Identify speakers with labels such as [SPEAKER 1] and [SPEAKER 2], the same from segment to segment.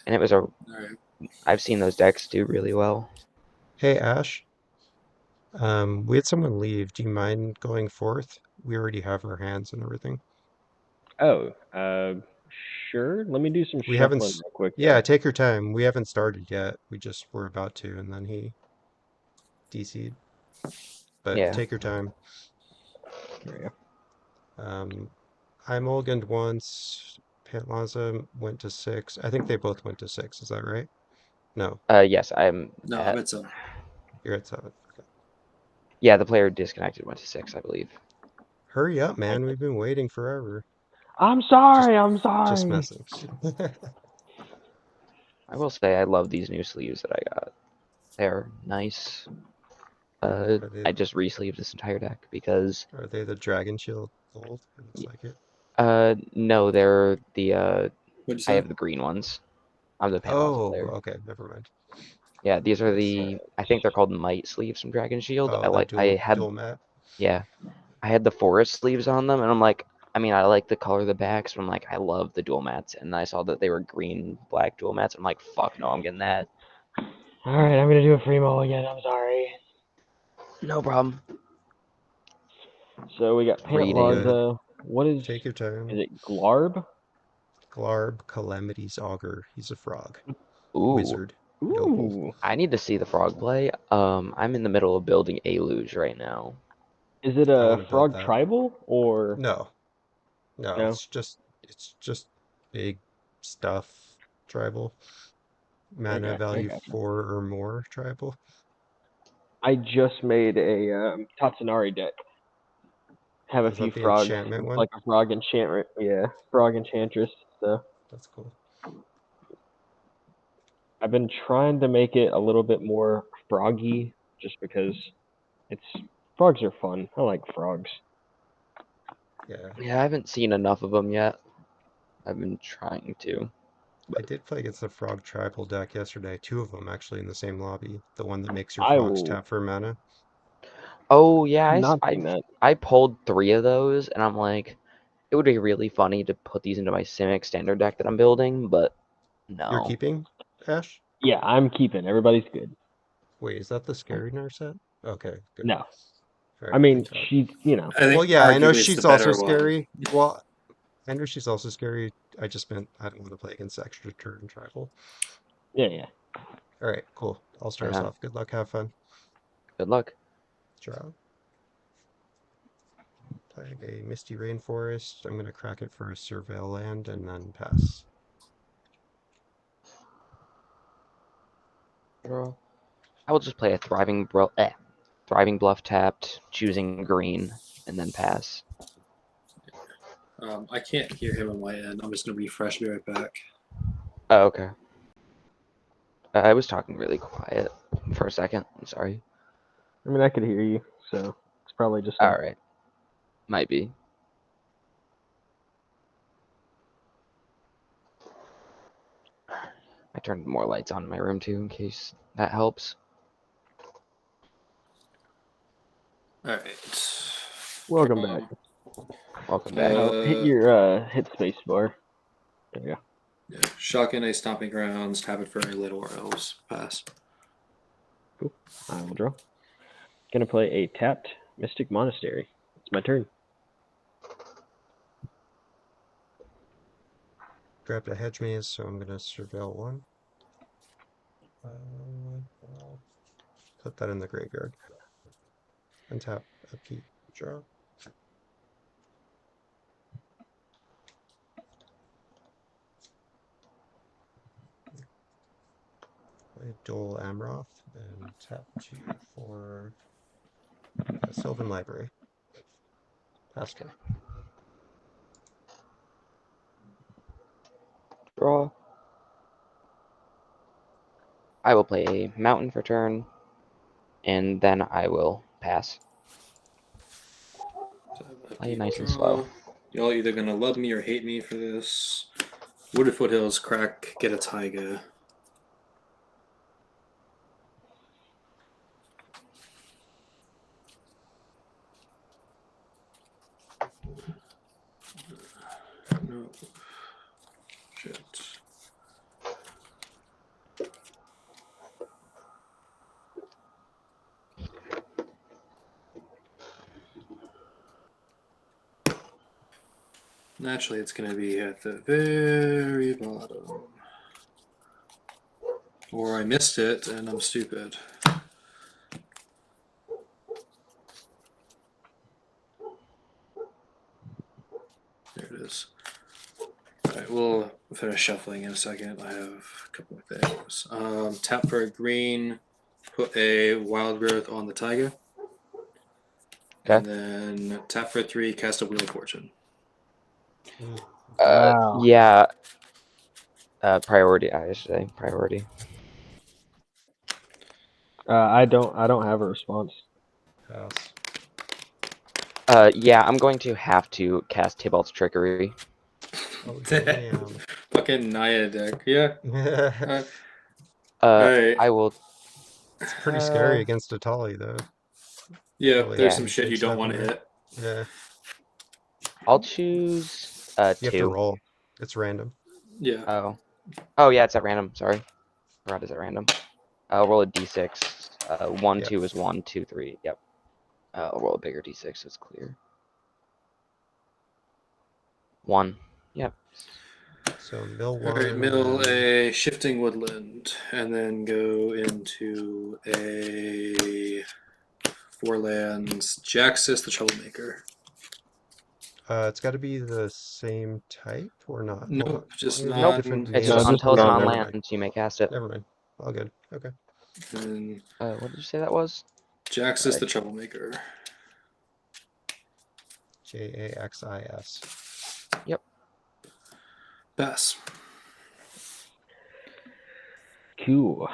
[SPEAKER 1] and it was a.
[SPEAKER 2] Alright.
[SPEAKER 1] I've seen those decks do really well.
[SPEAKER 3] Hey Ash, we had someone leave. Do you mind going forth? We already have our hands and everything.
[SPEAKER 4] Oh, sure. Let me do some
[SPEAKER 3] We haven't.
[SPEAKER 4] shuffling real quick
[SPEAKER 3] Yeah,
[SPEAKER 4] though.
[SPEAKER 3] take your time. We haven't started yet. We just were about to, and then he DC'd. But
[SPEAKER 1] Yeah.
[SPEAKER 3] take your time.
[SPEAKER 4] There we go.
[SPEAKER 3] I mulliganed once. Pantlaza went to 6. I think they both went to 6. Is that right? No,
[SPEAKER 1] Yes, I'm
[SPEAKER 2] No, I'm
[SPEAKER 1] at.
[SPEAKER 2] at 7.
[SPEAKER 3] you're at 7. Okay.
[SPEAKER 1] Yeah, the player disconnected went to 6, I believe.
[SPEAKER 3] Hurry up, man. We've been waiting forever.
[SPEAKER 4] I'm
[SPEAKER 3] Just,
[SPEAKER 4] sorry. I'm
[SPEAKER 3] just
[SPEAKER 4] sorry.
[SPEAKER 3] messing.
[SPEAKER 1] I will say I love these new sleeves that I got. They're nice.
[SPEAKER 3] Are
[SPEAKER 1] I
[SPEAKER 3] they,
[SPEAKER 1] just re-sleeved this entire deck because
[SPEAKER 3] are they the Dragon Shield gold? It looks like it.
[SPEAKER 1] no, they're the
[SPEAKER 2] What'd you
[SPEAKER 1] I
[SPEAKER 2] say?
[SPEAKER 1] have the green ones. I'm the Pantlaza
[SPEAKER 3] Oh,
[SPEAKER 1] player.
[SPEAKER 3] okay. Never mind.
[SPEAKER 1] Yeah, these are
[SPEAKER 3] Nice.
[SPEAKER 1] the I think they're called Might sleeves from Dragon Shield.
[SPEAKER 3] Oh, the dual mat.
[SPEAKER 1] Yeah, I had the forest sleeves on them, and I'm like, I mean, I like the color of the backs, but I'm like, I love the dual mats, and I saw that they were green, black dual mats. I'm like, fuck no, I'm getting that.
[SPEAKER 4] All right, I'm gonna do a Primal again. I'm sorry.
[SPEAKER 1] No problem.
[SPEAKER 4] So we got
[SPEAKER 1] Reading.
[SPEAKER 3] Good.
[SPEAKER 4] Pantlaza. What is
[SPEAKER 3] Take your time.
[SPEAKER 4] it? Glarb?
[SPEAKER 3] Glarb, Calamity's Augur. He's a frog.
[SPEAKER 1] Ooh,
[SPEAKER 3] Wizard. Noble.
[SPEAKER 4] Ooh.
[SPEAKER 1] I need to see the frog play. I'm in the middle of building a luge right now.
[SPEAKER 4] Is it
[SPEAKER 3] I
[SPEAKER 4] a
[SPEAKER 3] want to build
[SPEAKER 4] frog
[SPEAKER 3] that.
[SPEAKER 4] tribal or
[SPEAKER 3] No. No,
[SPEAKER 4] no?
[SPEAKER 3] it's just big stuff tribal. Mana
[SPEAKER 4] Okay, I
[SPEAKER 3] value
[SPEAKER 4] got you.
[SPEAKER 3] 4 or more tribal.
[SPEAKER 4] I just made a Tatsunari deck. Have a
[SPEAKER 3] Is
[SPEAKER 4] few
[SPEAKER 3] that the
[SPEAKER 4] frogs.
[SPEAKER 3] enchantment
[SPEAKER 4] It's
[SPEAKER 3] one?
[SPEAKER 4] like a frog enchantment. Yeah, frog enchantress. So
[SPEAKER 3] That's cool.
[SPEAKER 4] I've been trying to make it a little bit more froggy, just because it's frogs are fun. I like frogs.
[SPEAKER 3] Yeah.
[SPEAKER 1] Yeah, I haven't seen enough of them yet. I've been trying to.
[SPEAKER 3] I did play against the frog tribal deck yesterday. 2 of them actually in the same lobby. The one that makes your
[SPEAKER 4] I
[SPEAKER 3] frogs
[SPEAKER 4] will
[SPEAKER 3] tap for mana.
[SPEAKER 1] Oh yeah,
[SPEAKER 4] not seen that.
[SPEAKER 1] I pulled 3 of those, and I'm like, it would be really funny to put these into my Simic standard deck that I'm building, but
[SPEAKER 3] You're
[SPEAKER 1] no.
[SPEAKER 3] keeping, Ash?
[SPEAKER 4] Yeah, I'm keeping. Everybody's good.
[SPEAKER 3] Wait, is that the scary Narset? Okay, good.
[SPEAKER 4] No, I
[SPEAKER 3] Alright,
[SPEAKER 4] mean
[SPEAKER 3] thank God.
[SPEAKER 4] she's
[SPEAKER 2] I
[SPEAKER 3] Well,
[SPEAKER 2] think
[SPEAKER 3] yeah, I know
[SPEAKER 2] arguably it's the
[SPEAKER 3] she's also
[SPEAKER 2] better one.
[SPEAKER 3] scary. Well, I know she's also scary. I just meant I don't want to play against extra turn tribal.
[SPEAKER 4] yeah.
[SPEAKER 3] Alright, cool. I'll start us
[SPEAKER 1] Yeah,
[SPEAKER 3] off. Good luck, have fun.
[SPEAKER 1] good luck.
[SPEAKER 3] Draw. Playing a Misty Rainforest. I'm going to crack it for a Surveil land and then pass.
[SPEAKER 1] Draw. I will just play a Thriving Bluff tapped, choosing green, and then pass.
[SPEAKER 2] I can't hear him on my end. I'm just gonna refresh. Be right back.
[SPEAKER 1] Oh, okay. I was talking really quiet for a second. I'm sorry.
[SPEAKER 4] I mean I could hear you, so it's probably just
[SPEAKER 1] All right, might be. I turned more lights on in my room too, in case that helps.
[SPEAKER 2] All right.
[SPEAKER 4] welcome back.
[SPEAKER 1] Welcome back.
[SPEAKER 4] Hit space bar. There you go.
[SPEAKER 2] Yeah. Shotgun Ice Stomping Grounds. Tap it for any little or else. Pass.
[SPEAKER 4] Cool. I will draw. Gonna play a tapped Mystic Monastery. It's my turn.
[SPEAKER 3] Grabbed a hedge maze, so I'm going to Surveil 1. I'll put that in the graveyard. Untap, upkeep, draw. Play Dole Amroth and tap 2 for Sylvan Library. Pass turn.
[SPEAKER 1] Draw. I will play a mountain for turn, and then I will pass. Play nice and slow.
[SPEAKER 2] Y'all either gonna love me or hate me for this. Wooded Foothills, crack, get a Taiga. No. Shit. Naturally, it's going to be at the very bottom. Or I missed it and I'm stupid. There it is. Alright, we'll finish shuffling in a second. I have a couple of things. Tap for a green, put a wild growth on the Taiga.
[SPEAKER 1] Okay.
[SPEAKER 2] And then tap for 3, cast a Wheel of Fortune.
[SPEAKER 4] Wow.
[SPEAKER 1] Yeah. Priority, I should say. Priority.
[SPEAKER 4] I don't have a response.
[SPEAKER 3] Pass.
[SPEAKER 1] Yeah, I'm going to have to cast Tybalt's Trickery.
[SPEAKER 3] Oh, damn.
[SPEAKER 2] Fucking Naya deck. Yeah.
[SPEAKER 3] It's
[SPEAKER 2] Alright.
[SPEAKER 1] I will.
[SPEAKER 3] pretty scary against Etali, though.
[SPEAKER 2] Yeah,
[SPEAKER 3] Probably
[SPEAKER 2] there's
[SPEAKER 1] Yeah.
[SPEAKER 2] some shit you don't want to
[SPEAKER 3] H7
[SPEAKER 2] hit.
[SPEAKER 3] Yeah.
[SPEAKER 1] I'll choose
[SPEAKER 3] You have to
[SPEAKER 1] 2.
[SPEAKER 3] roll. It's random.
[SPEAKER 2] Yeah.
[SPEAKER 1] Oh yeah, it's at random. Sorry, forgot it's at random. I'll roll a d6. 1,
[SPEAKER 3] Yep.
[SPEAKER 1] 2 is 1, 2, 3. Yep. I'll roll a bigger d6 so it's clear. 1. Yep.
[SPEAKER 3] So mill
[SPEAKER 2] Alright,
[SPEAKER 3] one.
[SPEAKER 2] mill
[SPEAKER 3] And
[SPEAKER 2] a Shifting Woodland, and then go into a 4 lands Jaxus the Troublemaker.
[SPEAKER 3] it's got to be the same type or not? Hold on.
[SPEAKER 2] Nope, just
[SPEAKER 1] Nope.
[SPEAKER 3] Different
[SPEAKER 1] It's
[SPEAKER 4] No,
[SPEAKER 1] just
[SPEAKER 3] names.
[SPEAKER 4] just
[SPEAKER 1] until it's
[SPEAKER 4] non-
[SPEAKER 1] on
[SPEAKER 3] Never
[SPEAKER 1] land,
[SPEAKER 3] mind.
[SPEAKER 1] you may cast it.
[SPEAKER 3] Never mind. All good. Okay.
[SPEAKER 2] And
[SPEAKER 1] What did you say that was?
[SPEAKER 2] Jaxus the Troublemaker.
[SPEAKER 3] Jaxis.
[SPEAKER 1] Yep.
[SPEAKER 2] Pass.
[SPEAKER 4] Cool.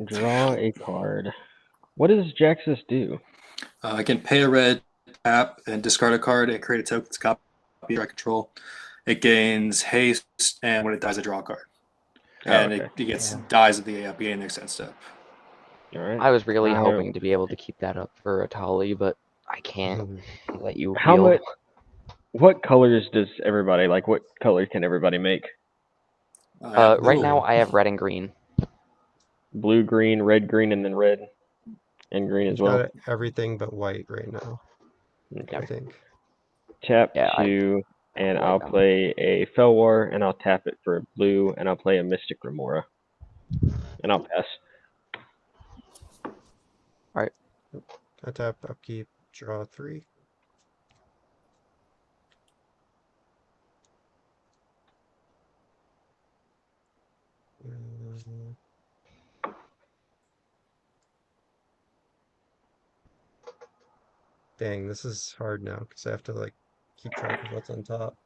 [SPEAKER 4] Draw a card. What does Jaxus do?
[SPEAKER 2] I can pay a red, tap, and discard a card and create a token to copy I control. It gains haste, and when it dies, I draw a card. And
[SPEAKER 4] okay.
[SPEAKER 2] it gets dies at the beginning of the next end step.
[SPEAKER 4] All right.
[SPEAKER 1] I was really hoping to be able to keep that up for Etali, but I can't let you
[SPEAKER 4] How
[SPEAKER 1] heal.
[SPEAKER 4] much? What colors does everybody like? What color can everybody make?
[SPEAKER 1] Right now
[SPEAKER 3] Blue.
[SPEAKER 1] I have red and green.
[SPEAKER 4] Blue, green, red, green, and then red and green as
[SPEAKER 3] He's
[SPEAKER 4] well.
[SPEAKER 3] got everything but white right now,
[SPEAKER 4] Okay.
[SPEAKER 3] I think.
[SPEAKER 4] Tap
[SPEAKER 1] Yeah, I
[SPEAKER 4] 2,
[SPEAKER 1] have
[SPEAKER 4] and
[SPEAKER 1] white
[SPEAKER 4] I'll
[SPEAKER 1] on.
[SPEAKER 4] play a Fell War, and I'll tap it for a blue, and I'll play a Mystic Remora, and I'll pass.
[SPEAKER 1] Alright.
[SPEAKER 3] I tap, upkeep, draw 3. Dang, this is hard now because I have to like keep track of what's on top.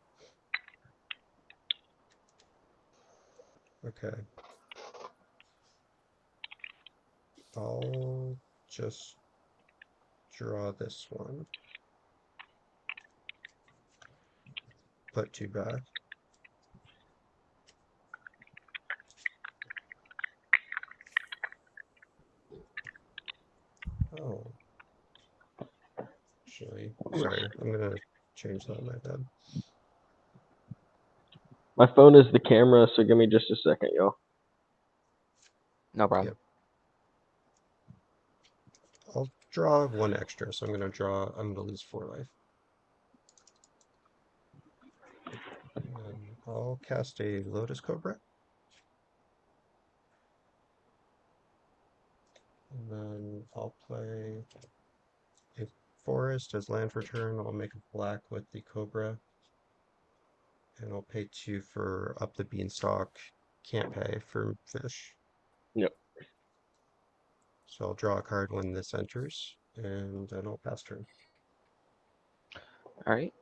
[SPEAKER 3] Okay. I'll just draw this one. Put 2 back. Oh. Actually, sorry, I'm gonna change that, my bad.
[SPEAKER 4] My phone is the camera, so give me just a second, y'all.
[SPEAKER 1] No problem.
[SPEAKER 3] Yep. I'll draw 1 extra, so I'm gonna lose 4 life. And I'll cast a Lotus Cobra. And then I'll play a forest as land for turn. I'll make a black with the Cobra. And I'll pay 2 for up the Beanstalk. Can't pay for fish.
[SPEAKER 4] Yep.
[SPEAKER 3] So I'll draw a card when this enters, and then I'll pass turn.
[SPEAKER 1] Alright.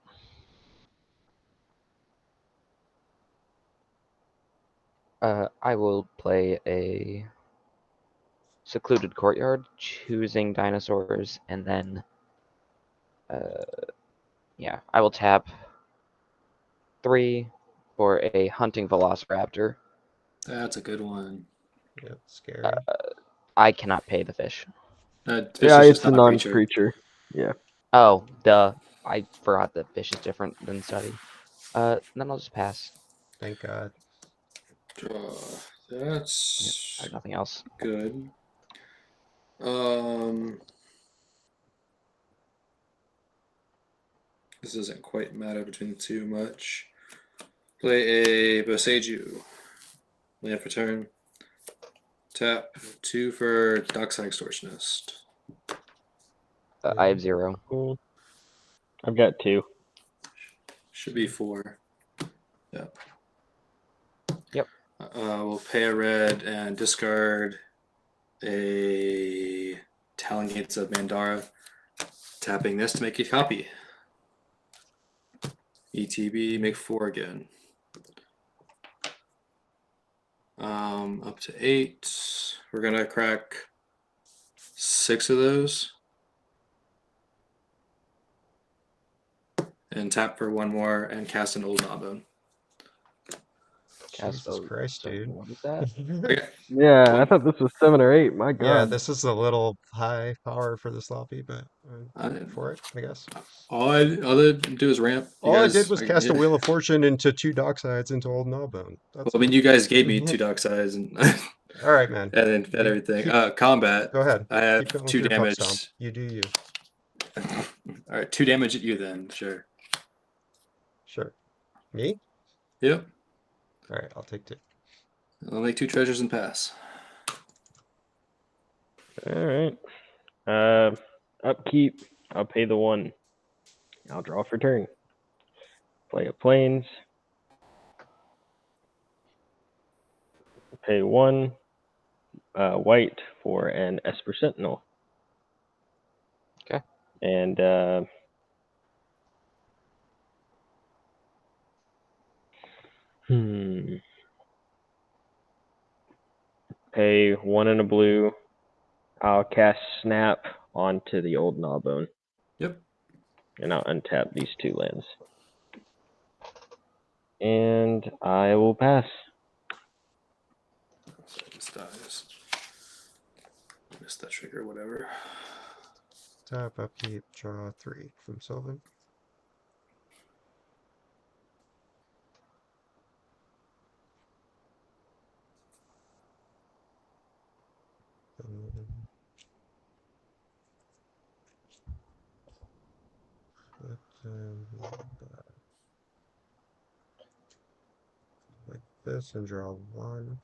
[SPEAKER 1] I will play a Secluded Courtyard, choosing dinosaurs, and then yeah, I will tap 3 for a Hunting Velociraptor.
[SPEAKER 2] That's a good one.
[SPEAKER 3] Yeah, scary.
[SPEAKER 1] I cannot pay the fish.
[SPEAKER 2] Fish
[SPEAKER 4] Yeah,
[SPEAKER 2] is
[SPEAKER 4] it's
[SPEAKER 2] just
[SPEAKER 4] a
[SPEAKER 2] not a creature.
[SPEAKER 4] non-creature. Yeah.
[SPEAKER 1] Oh, duh. I forgot that fish is different than study. Then I'll just pass.
[SPEAKER 3] Thank God.
[SPEAKER 2] Draw.
[SPEAKER 1] Yep,
[SPEAKER 2] That's
[SPEAKER 1] I have nothing else.
[SPEAKER 2] good. This doesn't quite matter between the two much. Play a Boseiju. Land for turn. Tap 2 for Dockside Extortionist.
[SPEAKER 1] I have 0.
[SPEAKER 4] Cool. I've got 2.
[SPEAKER 2] Should be 4. Yeah.
[SPEAKER 1] Yep.
[SPEAKER 2] We'll pay a red and discard a Talon Gates of Mandara. Tapping this to make a copy. ETB, make 4 again. Up to 8. We're gonna crack 6 of those. And tap for 1 more and cast an Old Gnawbone.
[SPEAKER 3] Jesus Christ, dude.
[SPEAKER 1] What is that?
[SPEAKER 2] Okay.
[SPEAKER 4] Yeah, I
[SPEAKER 2] One-
[SPEAKER 4] thought this was 7 or 8. My God.
[SPEAKER 3] Yeah, this is a little high power for the sloppy, but
[SPEAKER 2] I-
[SPEAKER 3] for it, I guess.
[SPEAKER 2] all I do is ramp. You
[SPEAKER 3] All I
[SPEAKER 2] guys,
[SPEAKER 3] did was cast a Wheel of Fortune into 2 Docksides into Old Gnawbone. That's
[SPEAKER 2] Well, I mean, you guys gave me 2 Dockside and
[SPEAKER 3] all right, man.
[SPEAKER 2] and then everything. Combat.
[SPEAKER 3] Go ahead.
[SPEAKER 2] I have
[SPEAKER 3] Keep going with
[SPEAKER 2] 2
[SPEAKER 3] your pup
[SPEAKER 2] damage.
[SPEAKER 3] stomp. You do you.
[SPEAKER 2] All right, 2 damage at you then. Sure.
[SPEAKER 3] Sure. Me?
[SPEAKER 2] Yep.
[SPEAKER 3] All right, I'll take 2.
[SPEAKER 2] I'll make 2 treasures and pass.
[SPEAKER 4] All right. Upkeep. I'll pay the 1. I'll draw for turn. Play a plains. Pay 1. White for an Esper Sentinel.
[SPEAKER 1] Okay.
[SPEAKER 4] And pay 1 and a blue. I'll cast Snap onto the Old Gnawbone.
[SPEAKER 2] Yep.
[SPEAKER 4] And I'll untap these 2 lands. And I will pass.
[SPEAKER 2] This dies. Missed that trigger, whatever.
[SPEAKER 3] Tap, upkeep, draw 3 from Sylvan. Like this and draw 1.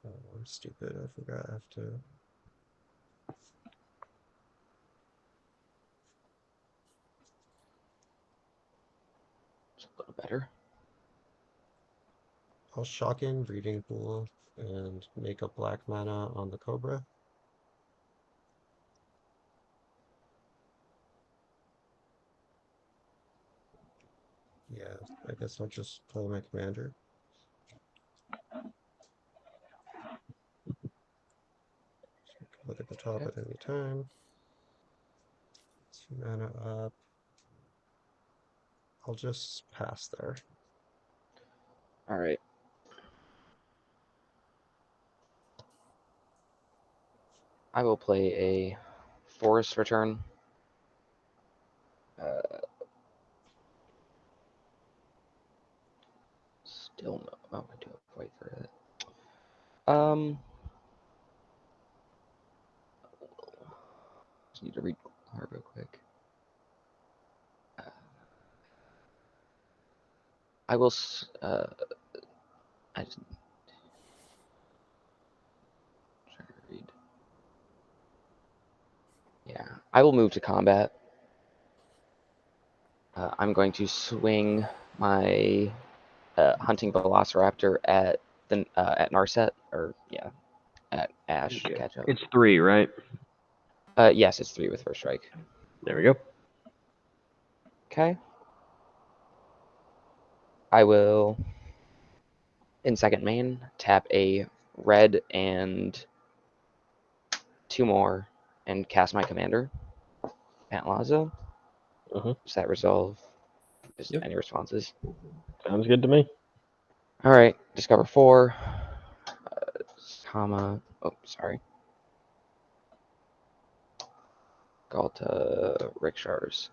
[SPEAKER 3] Oh, I'm stupid. I forgot I have to.
[SPEAKER 1] It's a little better.
[SPEAKER 3] I'll shock in Breeding Pool and make a black mana on the Cobra. Yeah, I guess I'll just pull my commander. Look at the top at any time. 2 mana up. I'll just pass there.
[SPEAKER 1] All right. I will play a Forest Return. Still no. Oh, I do have to wait for it. Just need to read Glarb real quick. I will. I just trying to read. Yeah, I will move to combat. I'm going to swing my hunting velociraptor at the at Narset, or yeah, at Ash to
[SPEAKER 4] Okay.
[SPEAKER 1] catch up.
[SPEAKER 4] It's 3, right?
[SPEAKER 1] Yes, it's 3 with first strike.
[SPEAKER 4] There we go.
[SPEAKER 1] Okay. I will, in second main, tap a red and 2 more and cast my commander, Pantlaza. Does that resolve? Just
[SPEAKER 2] Yep.
[SPEAKER 1] any responses?
[SPEAKER 4] Sounds good to me.
[SPEAKER 1] All right. Discover 4. Comma. Oh, sorry. Galta Rickshars.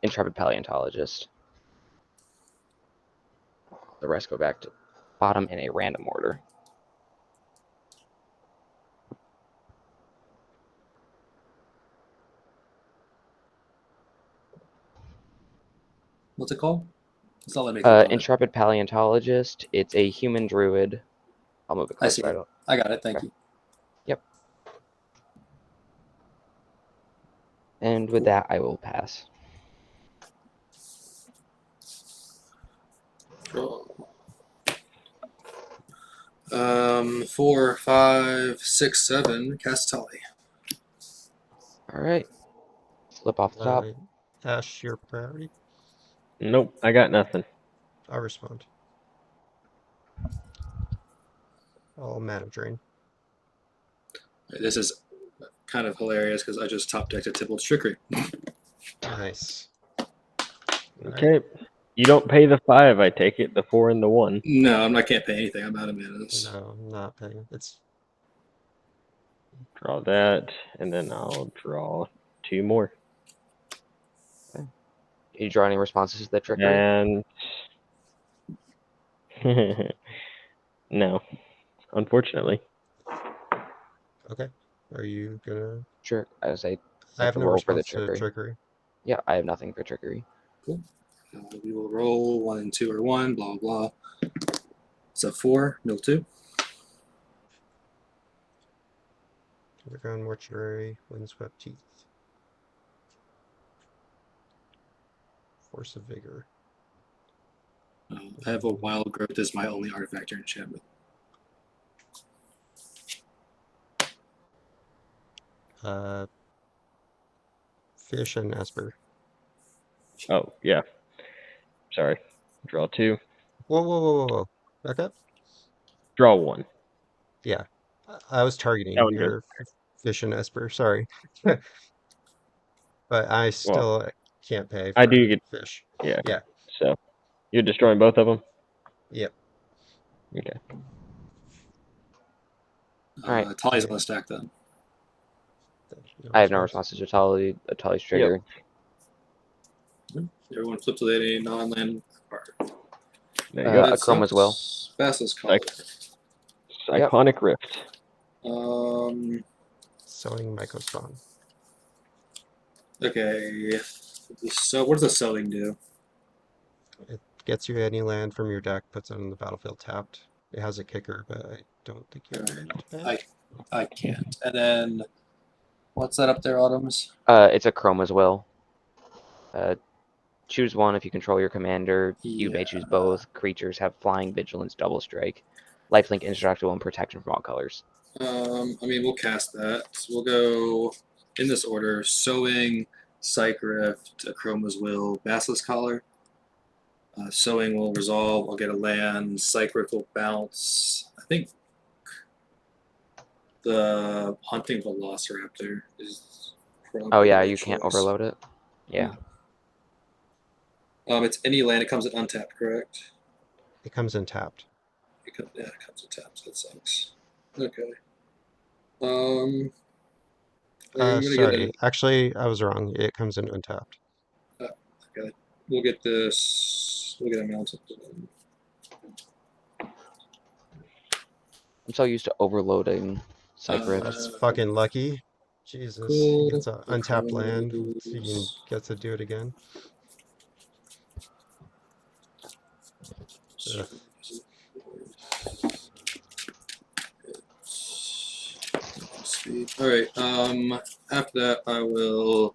[SPEAKER 1] Intrepid Paleontologist. The rest go back to bottom in a random order.
[SPEAKER 2] What's it called? It's not letting me click on it.
[SPEAKER 1] Intrepid Paleontologist. It's a human druid. I'll move it
[SPEAKER 2] I
[SPEAKER 1] closer.
[SPEAKER 2] see
[SPEAKER 1] I
[SPEAKER 2] it.
[SPEAKER 1] don't.
[SPEAKER 2] I got it. Thank
[SPEAKER 1] Okay.
[SPEAKER 2] you.
[SPEAKER 1] Yep. And with
[SPEAKER 2] Cool.
[SPEAKER 1] that, I will pass.
[SPEAKER 2] Draw. 4, 5, 6, 7. Cast Etali.
[SPEAKER 1] All right. Flip off the top.
[SPEAKER 3] Ash, your priority.
[SPEAKER 4] Nope, I got nothing.
[SPEAKER 3] I'll respond. I'll mana drain.
[SPEAKER 2] This is kind of hilarious because I just top decked a Tybalt's Trickery.
[SPEAKER 3] Nice.
[SPEAKER 4] Okay. You don't pay the 5, I take it, the 4 and the 1.
[SPEAKER 2] No, I can't pay anything. I'm out of manas.
[SPEAKER 3] No, I'm not paying. It's
[SPEAKER 4] Draw that, and then I'll draw 2 more.
[SPEAKER 1] Okay. You draw any responses to the trickery?
[SPEAKER 4] And no, unfortunately.
[SPEAKER 3] okay. Are you gonna?
[SPEAKER 1] Sure. I would say
[SPEAKER 3] I have
[SPEAKER 1] to
[SPEAKER 3] no
[SPEAKER 1] roll for the
[SPEAKER 3] response to
[SPEAKER 1] trickery.
[SPEAKER 3] trickery.
[SPEAKER 1] Yeah, I have nothing for trickery.
[SPEAKER 2] Cool. We will roll 1 and 2 or 1, blah, blah. So 4, mill 2.
[SPEAKER 3] Underground Mortuary, Windswept Teeth. Force of Vigor.
[SPEAKER 2] I have a Wild Growth as my only artifact or enchantment.
[SPEAKER 3] Fish and Esper.
[SPEAKER 4] Oh, yeah. Sorry. Draw 2.
[SPEAKER 3] Whoa. Back up?
[SPEAKER 4] Draw 1.
[SPEAKER 3] Yeah. I was targeting
[SPEAKER 4] That one good.
[SPEAKER 3] your Fish and Esper, sorry. But I still can't pay for
[SPEAKER 4] I do get,
[SPEAKER 3] fish.
[SPEAKER 4] yeah.
[SPEAKER 3] Yeah.
[SPEAKER 4] So, you're destroying both of them?
[SPEAKER 3] Yep.
[SPEAKER 4] Okay.
[SPEAKER 1] All right.
[SPEAKER 2] Tali's on the stack then.
[SPEAKER 1] I have no responses to Etali's trigger.
[SPEAKER 2] Everyone flips with a non-land card.
[SPEAKER 4] There you go.
[SPEAKER 1] A Chroma's Will.
[SPEAKER 2] Basilisk Collar.
[SPEAKER 4] Cyclonic Rift.
[SPEAKER 3] Sowing Mycospawn.
[SPEAKER 2] Okay. So what does the sowing do?
[SPEAKER 3] It gets you any land from your deck, puts it on the battlefield tapped. It has a kicker, but I don't think you're ready to pay.
[SPEAKER 2] I can't. And then what's that up there, Autumns?
[SPEAKER 1] It's a Chroma's Will. Choose one if you control your commander. You may choose both. Creatures have flying, vigilance, double strike, lifelink, indestructible, and protection from all colors.
[SPEAKER 2] I mean, we'll cast that. We'll go in this order: Sowing, Psych Rift, Chroma's Will, Basilisk Collar. Sowing will resolve. I'll get a land. Psych Rift will bounce. I think the Hunting Velociraptor is probably
[SPEAKER 1] Oh yeah,
[SPEAKER 2] the
[SPEAKER 1] you can't
[SPEAKER 2] choice.
[SPEAKER 1] overload it. Yeah.
[SPEAKER 2] It's any land. It comes in untapped, correct?
[SPEAKER 3] It comes in tapped.
[SPEAKER 2] It comes in tapped. So that sucks. Okay. I'm gonna
[SPEAKER 3] Sorry. Actually, I was wrong. It comes in untapped.
[SPEAKER 2] Okay. We'll get this. We'll get a mounted.
[SPEAKER 1] I'm so used to overloading Cypher.
[SPEAKER 3] That's fucking lucky. Jesus.
[SPEAKER 2] Cool.
[SPEAKER 3] He gets an untapped land. So he can get to do it again. Ugh.
[SPEAKER 2] All right. After that, I will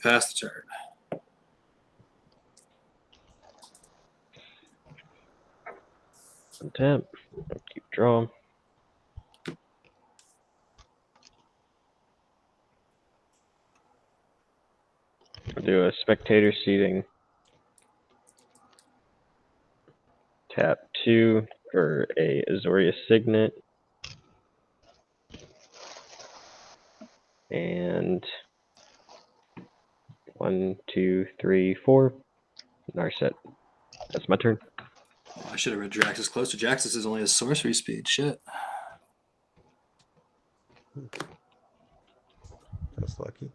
[SPEAKER 2] pass the turn.
[SPEAKER 4] Untap. Keep drawing. I'll do a spectator seating. Tap 2 for a Azorius Signet. And 1, 2, 3, 4. Narset. That's my turn.
[SPEAKER 2] Oh, I should have read Draxus closer. Draxus is only a sorcery speed. Shit.
[SPEAKER 3] That's lucky.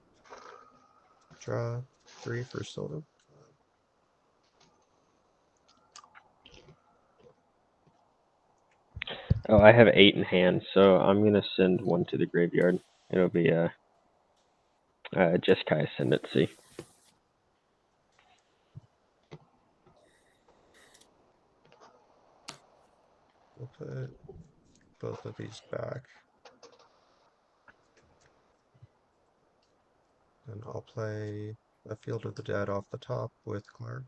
[SPEAKER 3] Draw 3 for Solo.
[SPEAKER 4] Oh, I have 8 in hand, so I'm gonna send 1 to the graveyard. It'll be Jeskai Ascendancy.
[SPEAKER 3] We'll put both of these back. And I'll play a Field of the Dead off the top with Glarb.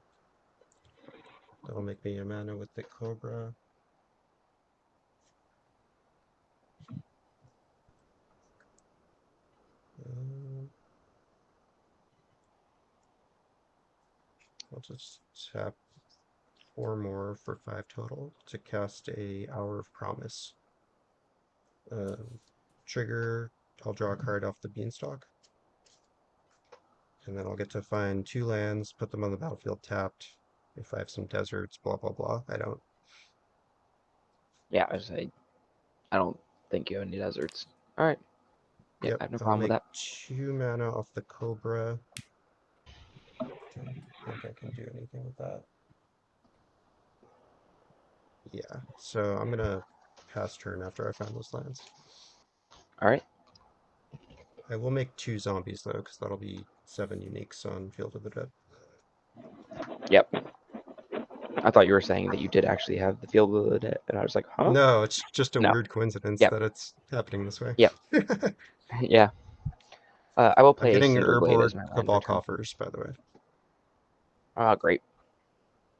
[SPEAKER 3] That'll make me a mana with the Cobra. I'll just tap 4 more for 5 total to cast a Hour of Promise. Trigger, I'll draw a card off the Beanstalk. And then I'll get to find 2 lands, put them on the battlefield tapped. If I have some deserts, blah blah blah. I don't.
[SPEAKER 1] Yeah, I don't think you have any deserts. All right. Yeah,
[SPEAKER 3] Yep,
[SPEAKER 1] I have no
[SPEAKER 3] I'll
[SPEAKER 1] problem with
[SPEAKER 3] make
[SPEAKER 1] that.
[SPEAKER 3] 2 mana off the Cobra. Don't think I can do anything with that. Yeah, so I'm gonna pass turn after I find those lands.
[SPEAKER 1] All right.
[SPEAKER 3] I will make 2 zombies though, because that'll be 7 uniques on Field of the Dead.
[SPEAKER 1] Yep. I thought you were saying that you did actually have the Field of the Dead, and I was like, huh?
[SPEAKER 3] No, it's just a
[SPEAKER 1] No.
[SPEAKER 3] weird coincidence
[SPEAKER 1] Yep.
[SPEAKER 3] that it's happening this way.
[SPEAKER 1] Yep. Yeah. I will
[SPEAKER 3] I'm
[SPEAKER 1] play a
[SPEAKER 3] getting
[SPEAKER 1] single blade as
[SPEAKER 3] Urborg
[SPEAKER 1] my land
[SPEAKER 3] Cabal
[SPEAKER 1] return.
[SPEAKER 3] Coffers, by the way.
[SPEAKER 1] Great.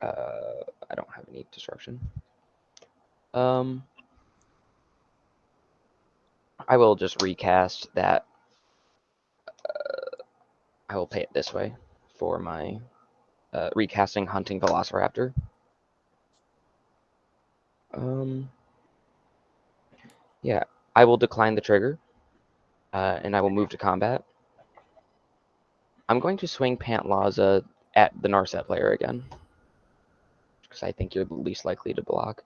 [SPEAKER 1] I don't have any destruction. I will just recast that. I will pay it this way for my recasting Hunting Velociraptor. Yeah, I will decline the trigger, and I will move to combat. I'm going to swing Pantlaza at the Narset player again, because I think you're the least likely to block.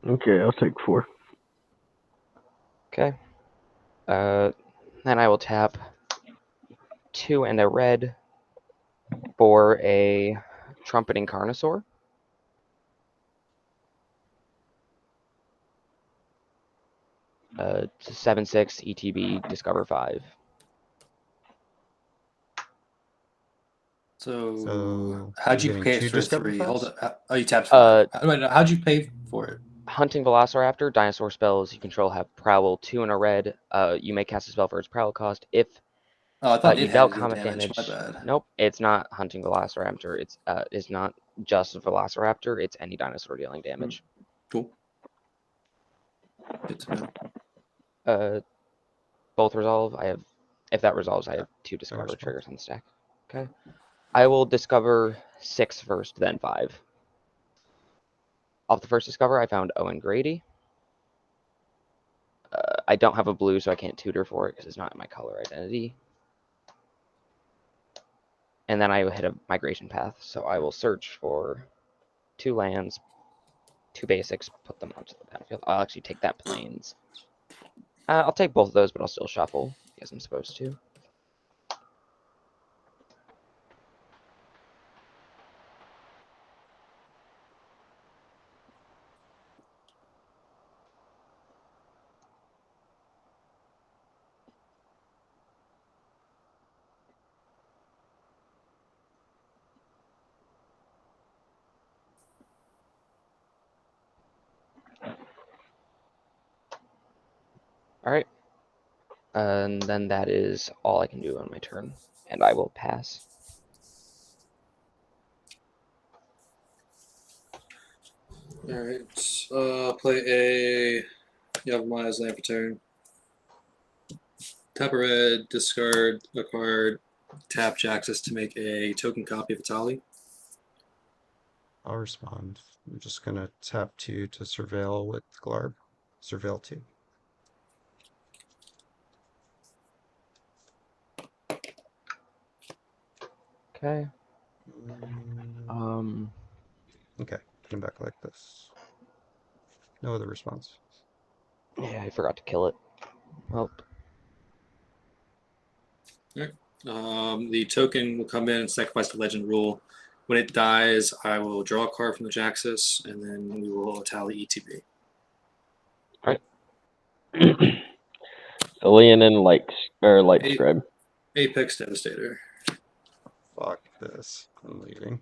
[SPEAKER 4] Okay, I'll take 4.
[SPEAKER 1] Okay. Then I will tap 2 and a red for a Trumpeting Carnosaur. It's a 7/6 ETB Discover 5.
[SPEAKER 3] So
[SPEAKER 2] how'd
[SPEAKER 3] I'm
[SPEAKER 2] you
[SPEAKER 3] getting
[SPEAKER 2] pay it
[SPEAKER 3] 2
[SPEAKER 2] for
[SPEAKER 3] Discover
[SPEAKER 2] 3? Hold
[SPEAKER 3] Fives?
[SPEAKER 2] on. Oh, you tapped 5. Wait, no, how'd you pay for it?
[SPEAKER 1] Hunting Velociraptor, dinosaur spells you control have Prowl 2 and a red. You may cast a spell for its Prowl cost. If
[SPEAKER 2] Oh, I thought
[SPEAKER 1] you
[SPEAKER 2] it had
[SPEAKER 1] dealt
[SPEAKER 2] to deal
[SPEAKER 1] combat
[SPEAKER 2] damage. My
[SPEAKER 1] damage,
[SPEAKER 2] bad.
[SPEAKER 1] nope, it's not Hunting Velociraptor. It's not just Velociraptor. It's any dinosaur dealing damage.
[SPEAKER 2] Cool. Good to know.
[SPEAKER 1] Both resolve. If that resolves, I have 2
[SPEAKER 3] That
[SPEAKER 1] discover
[SPEAKER 3] response.
[SPEAKER 1] triggers on the stack. Okay. I will discover 6 first, then 5. Off the first discover, I found Owen Grady. I don't have a blue, so I can't tutor for it because it's not in my color identity. And then I will hit a migration path, so I will search for 2 lands, 2 basics, put them onto the battlefield. I'll actually take that plains. I'll take both of those, but I'll still shuffle because I'm supposed to. All right. And then that is all I can do on my turn, and I will pass.
[SPEAKER 2] All right. Play a Yavimai's Land for turn. Tap a red, discard a card, tap Jaxus to make a token copy of Etali.
[SPEAKER 3] I'll respond. I'm just gonna tap 2 to surveil with Glarb. Surveil 2.
[SPEAKER 1] Okay.
[SPEAKER 3] Okay, put him back like this. No other response.
[SPEAKER 1] Yeah, I forgot to kill it. Well,
[SPEAKER 2] The token will come in and sacrifice the legend rule. When it dies, I will draw a card from the Jaxus, and then we will Etali ETB.
[SPEAKER 4] Leonin light scribe.
[SPEAKER 2] Apex Devastator.
[SPEAKER 3] Fuck this. I'm leaving.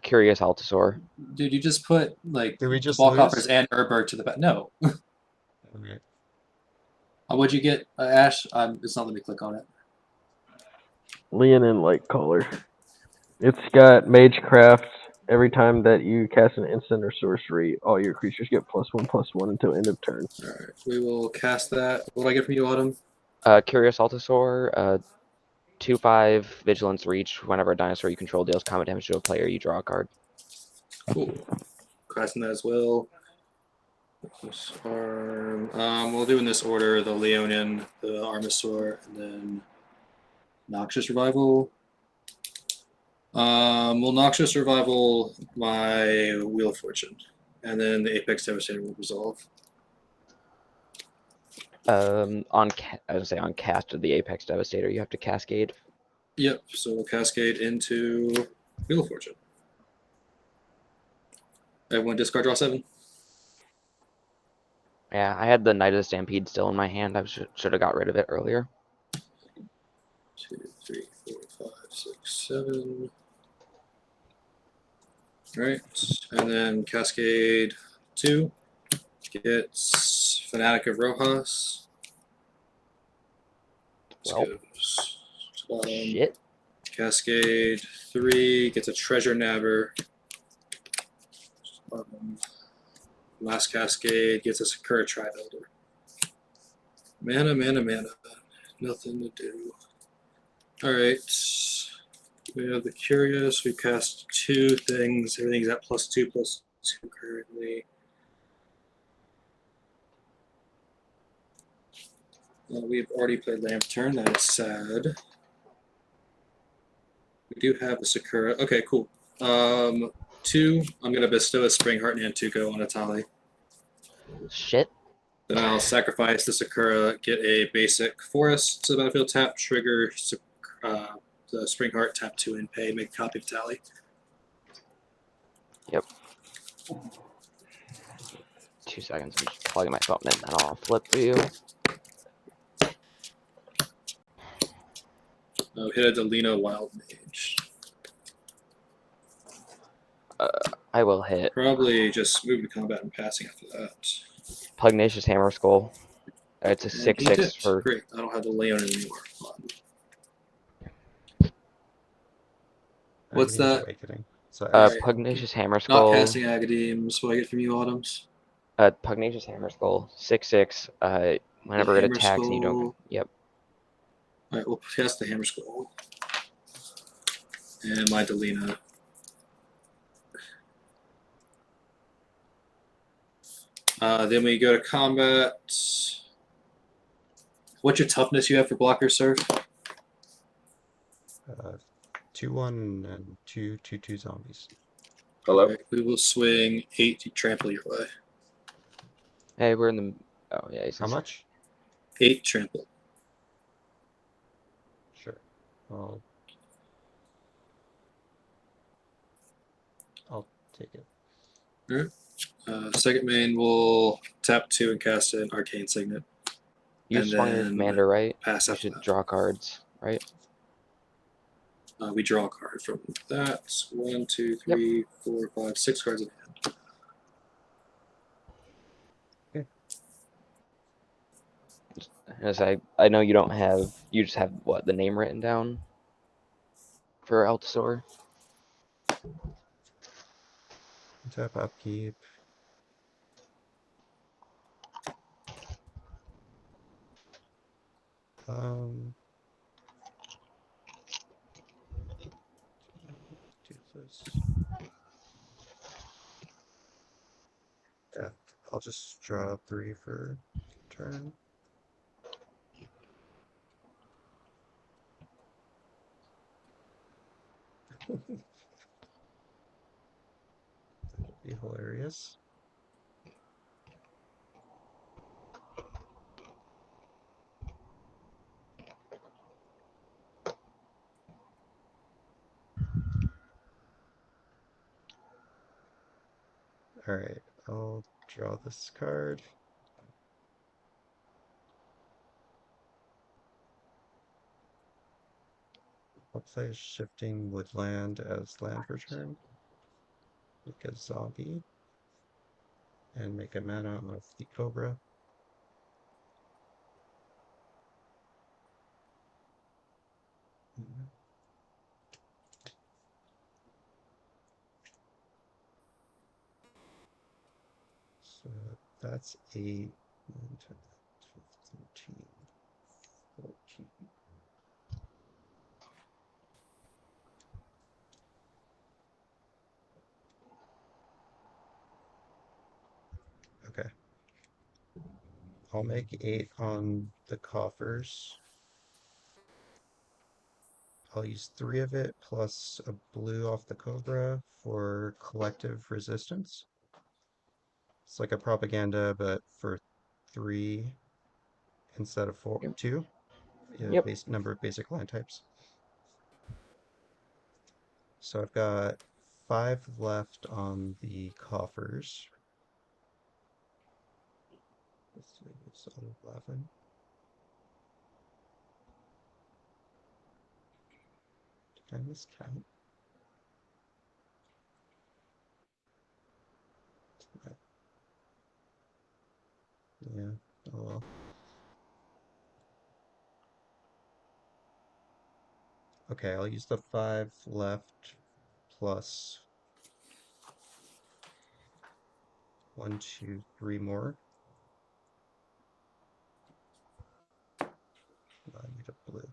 [SPEAKER 1] Curious Altasaur.
[SPEAKER 2] Dude, you just put like
[SPEAKER 3] Did we
[SPEAKER 2] the
[SPEAKER 3] just
[SPEAKER 2] ball
[SPEAKER 3] lose?
[SPEAKER 2] coffers and Urberg to the back. No.
[SPEAKER 3] Okay.
[SPEAKER 2] What'd you get, Ash? It's not letting me click on it.
[SPEAKER 4] Leonin Lightcaller. It's got Magecraft. Every time that you cast an instant or sorcery, all your creatures get +1/+1 until end of turn.
[SPEAKER 2] All right, we will cast that. What do I get from you, Autumn?
[SPEAKER 1] Curious Altasaur. 2/5 Vigilance Reach. Whenever a dinosaur you control deals combat damage to a player, you draw a card.
[SPEAKER 2] Cool. Casting that as well. We'll do in this order: the Leonin, the Armasaur, and then Noxious Revival. We'll Noxious Revival my Wheel of Fortune, and then the Apex Devastator will resolve.
[SPEAKER 1] I would say on cast of the Apex Devastator, you have to Cascade.
[SPEAKER 2] Yep. So we'll Cascade into Wheel of Fortune. Everyone discard draw 7.
[SPEAKER 1] Yeah, I had the Knight of the Stampede still in my hand. I should have got rid of it earlier.
[SPEAKER 2] 2, 3, 4, 5, 6, 7. Right, and then Cascade 2 gets Fanatic of Rojas.
[SPEAKER 1] Well,
[SPEAKER 2] Goes to bottom.
[SPEAKER 1] shit.
[SPEAKER 2] Cascade 3 gets a Treasure Nabber. Last Cascade gets a Sakura Tribe Elder. Mana. Nothing to do. Alright. We have the Curious. We cast 2 things. Everything's at +2/+2 currently. We've already played Lamp Turn. That is sad. We do have a Sakura. Okay, cool. 2, I'm going to bestow a Spring Heart and Nantuko on Etali.
[SPEAKER 1] Shit.
[SPEAKER 2] Then I'll sacrifice the Sakura, get a basic forest to the battlefield, tap, trigger the Spring Heart, tap 2 and pay, make a copy of Tally.
[SPEAKER 1] Yep. 2 seconds. I'm just plugging my phone in, and I'll flip for you.
[SPEAKER 2] Hit a Delina Wild Mage.
[SPEAKER 1] I will hit
[SPEAKER 2] Probably just move to combat and passing after that.
[SPEAKER 1] Pugnacious Hammer Skull. It's a
[SPEAKER 2] And
[SPEAKER 1] 6/6
[SPEAKER 2] he tipped.
[SPEAKER 1] for.
[SPEAKER 2] Great. I don't have the Leon anymore. What's
[SPEAKER 3] Aghanim
[SPEAKER 2] that?
[SPEAKER 3] Awakening. So
[SPEAKER 2] Alright.
[SPEAKER 1] Pugnacious Hammer
[SPEAKER 2] Not
[SPEAKER 1] Skull.
[SPEAKER 2] casting Agadeems. What do I get from you, Autumns?
[SPEAKER 1] Pugnacious Hammer Skull. 6/6. Whenever it
[SPEAKER 2] Hammer
[SPEAKER 1] attacks and you don't.
[SPEAKER 2] Skull.
[SPEAKER 1] Yep.
[SPEAKER 2] Alright, we'll cast the Hammer Skull. And my Delina. Then we go to combat. What's your toughness you have for blocker, sir?
[SPEAKER 3] 2/1 and 2/2 zombies.
[SPEAKER 4] Hello?
[SPEAKER 2] Right, we will swing 8 to trample your way.
[SPEAKER 1] Hey, we're in the. Oh, yeah. He's
[SPEAKER 3] How much?
[SPEAKER 2] 8 trample.
[SPEAKER 3] Sure. I'll take it.
[SPEAKER 2] Second main will tap 2 and cast an Arcane Signet.
[SPEAKER 1] You
[SPEAKER 2] and
[SPEAKER 1] swung your
[SPEAKER 2] then
[SPEAKER 1] commander, right?
[SPEAKER 2] Pass
[SPEAKER 1] You
[SPEAKER 2] after
[SPEAKER 1] should
[SPEAKER 2] that.
[SPEAKER 1] draw cards, right?
[SPEAKER 2] We draw a card from that. 1, 2, 3, 4, 5, 6 cards in hand.
[SPEAKER 1] As I know you don't have. You just have what, the name written down for Altasaur?
[SPEAKER 3] Tap upkeep. Do this. Yeah, I'll just draw 3 for turn. That'd be hilarious. Alright, I'll draw this card. I'll play Shifting Woodland as land return. Make a zombie. And make a mana of the Cobra. So that's 8, 9, 10, 12, 13, 14. Okay. I'll make 8 on the coffers. I'll use 3 of it plus a blue off the Cobra for collective resistance. It's like a propaganda, but for 3 instead of 4,
[SPEAKER 1] Yep.
[SPEAKER 3] 2. Yeah,
[SPEAKER 1] Yep.
[SPEAKER 3] base number of basic land types. So I've got 5 left on the coffers. Let's see, it's 11. Did I miscount? Yeah, oh well. Okay, I'll use the 5 left plus 1, 2, 3 more. I need a blue.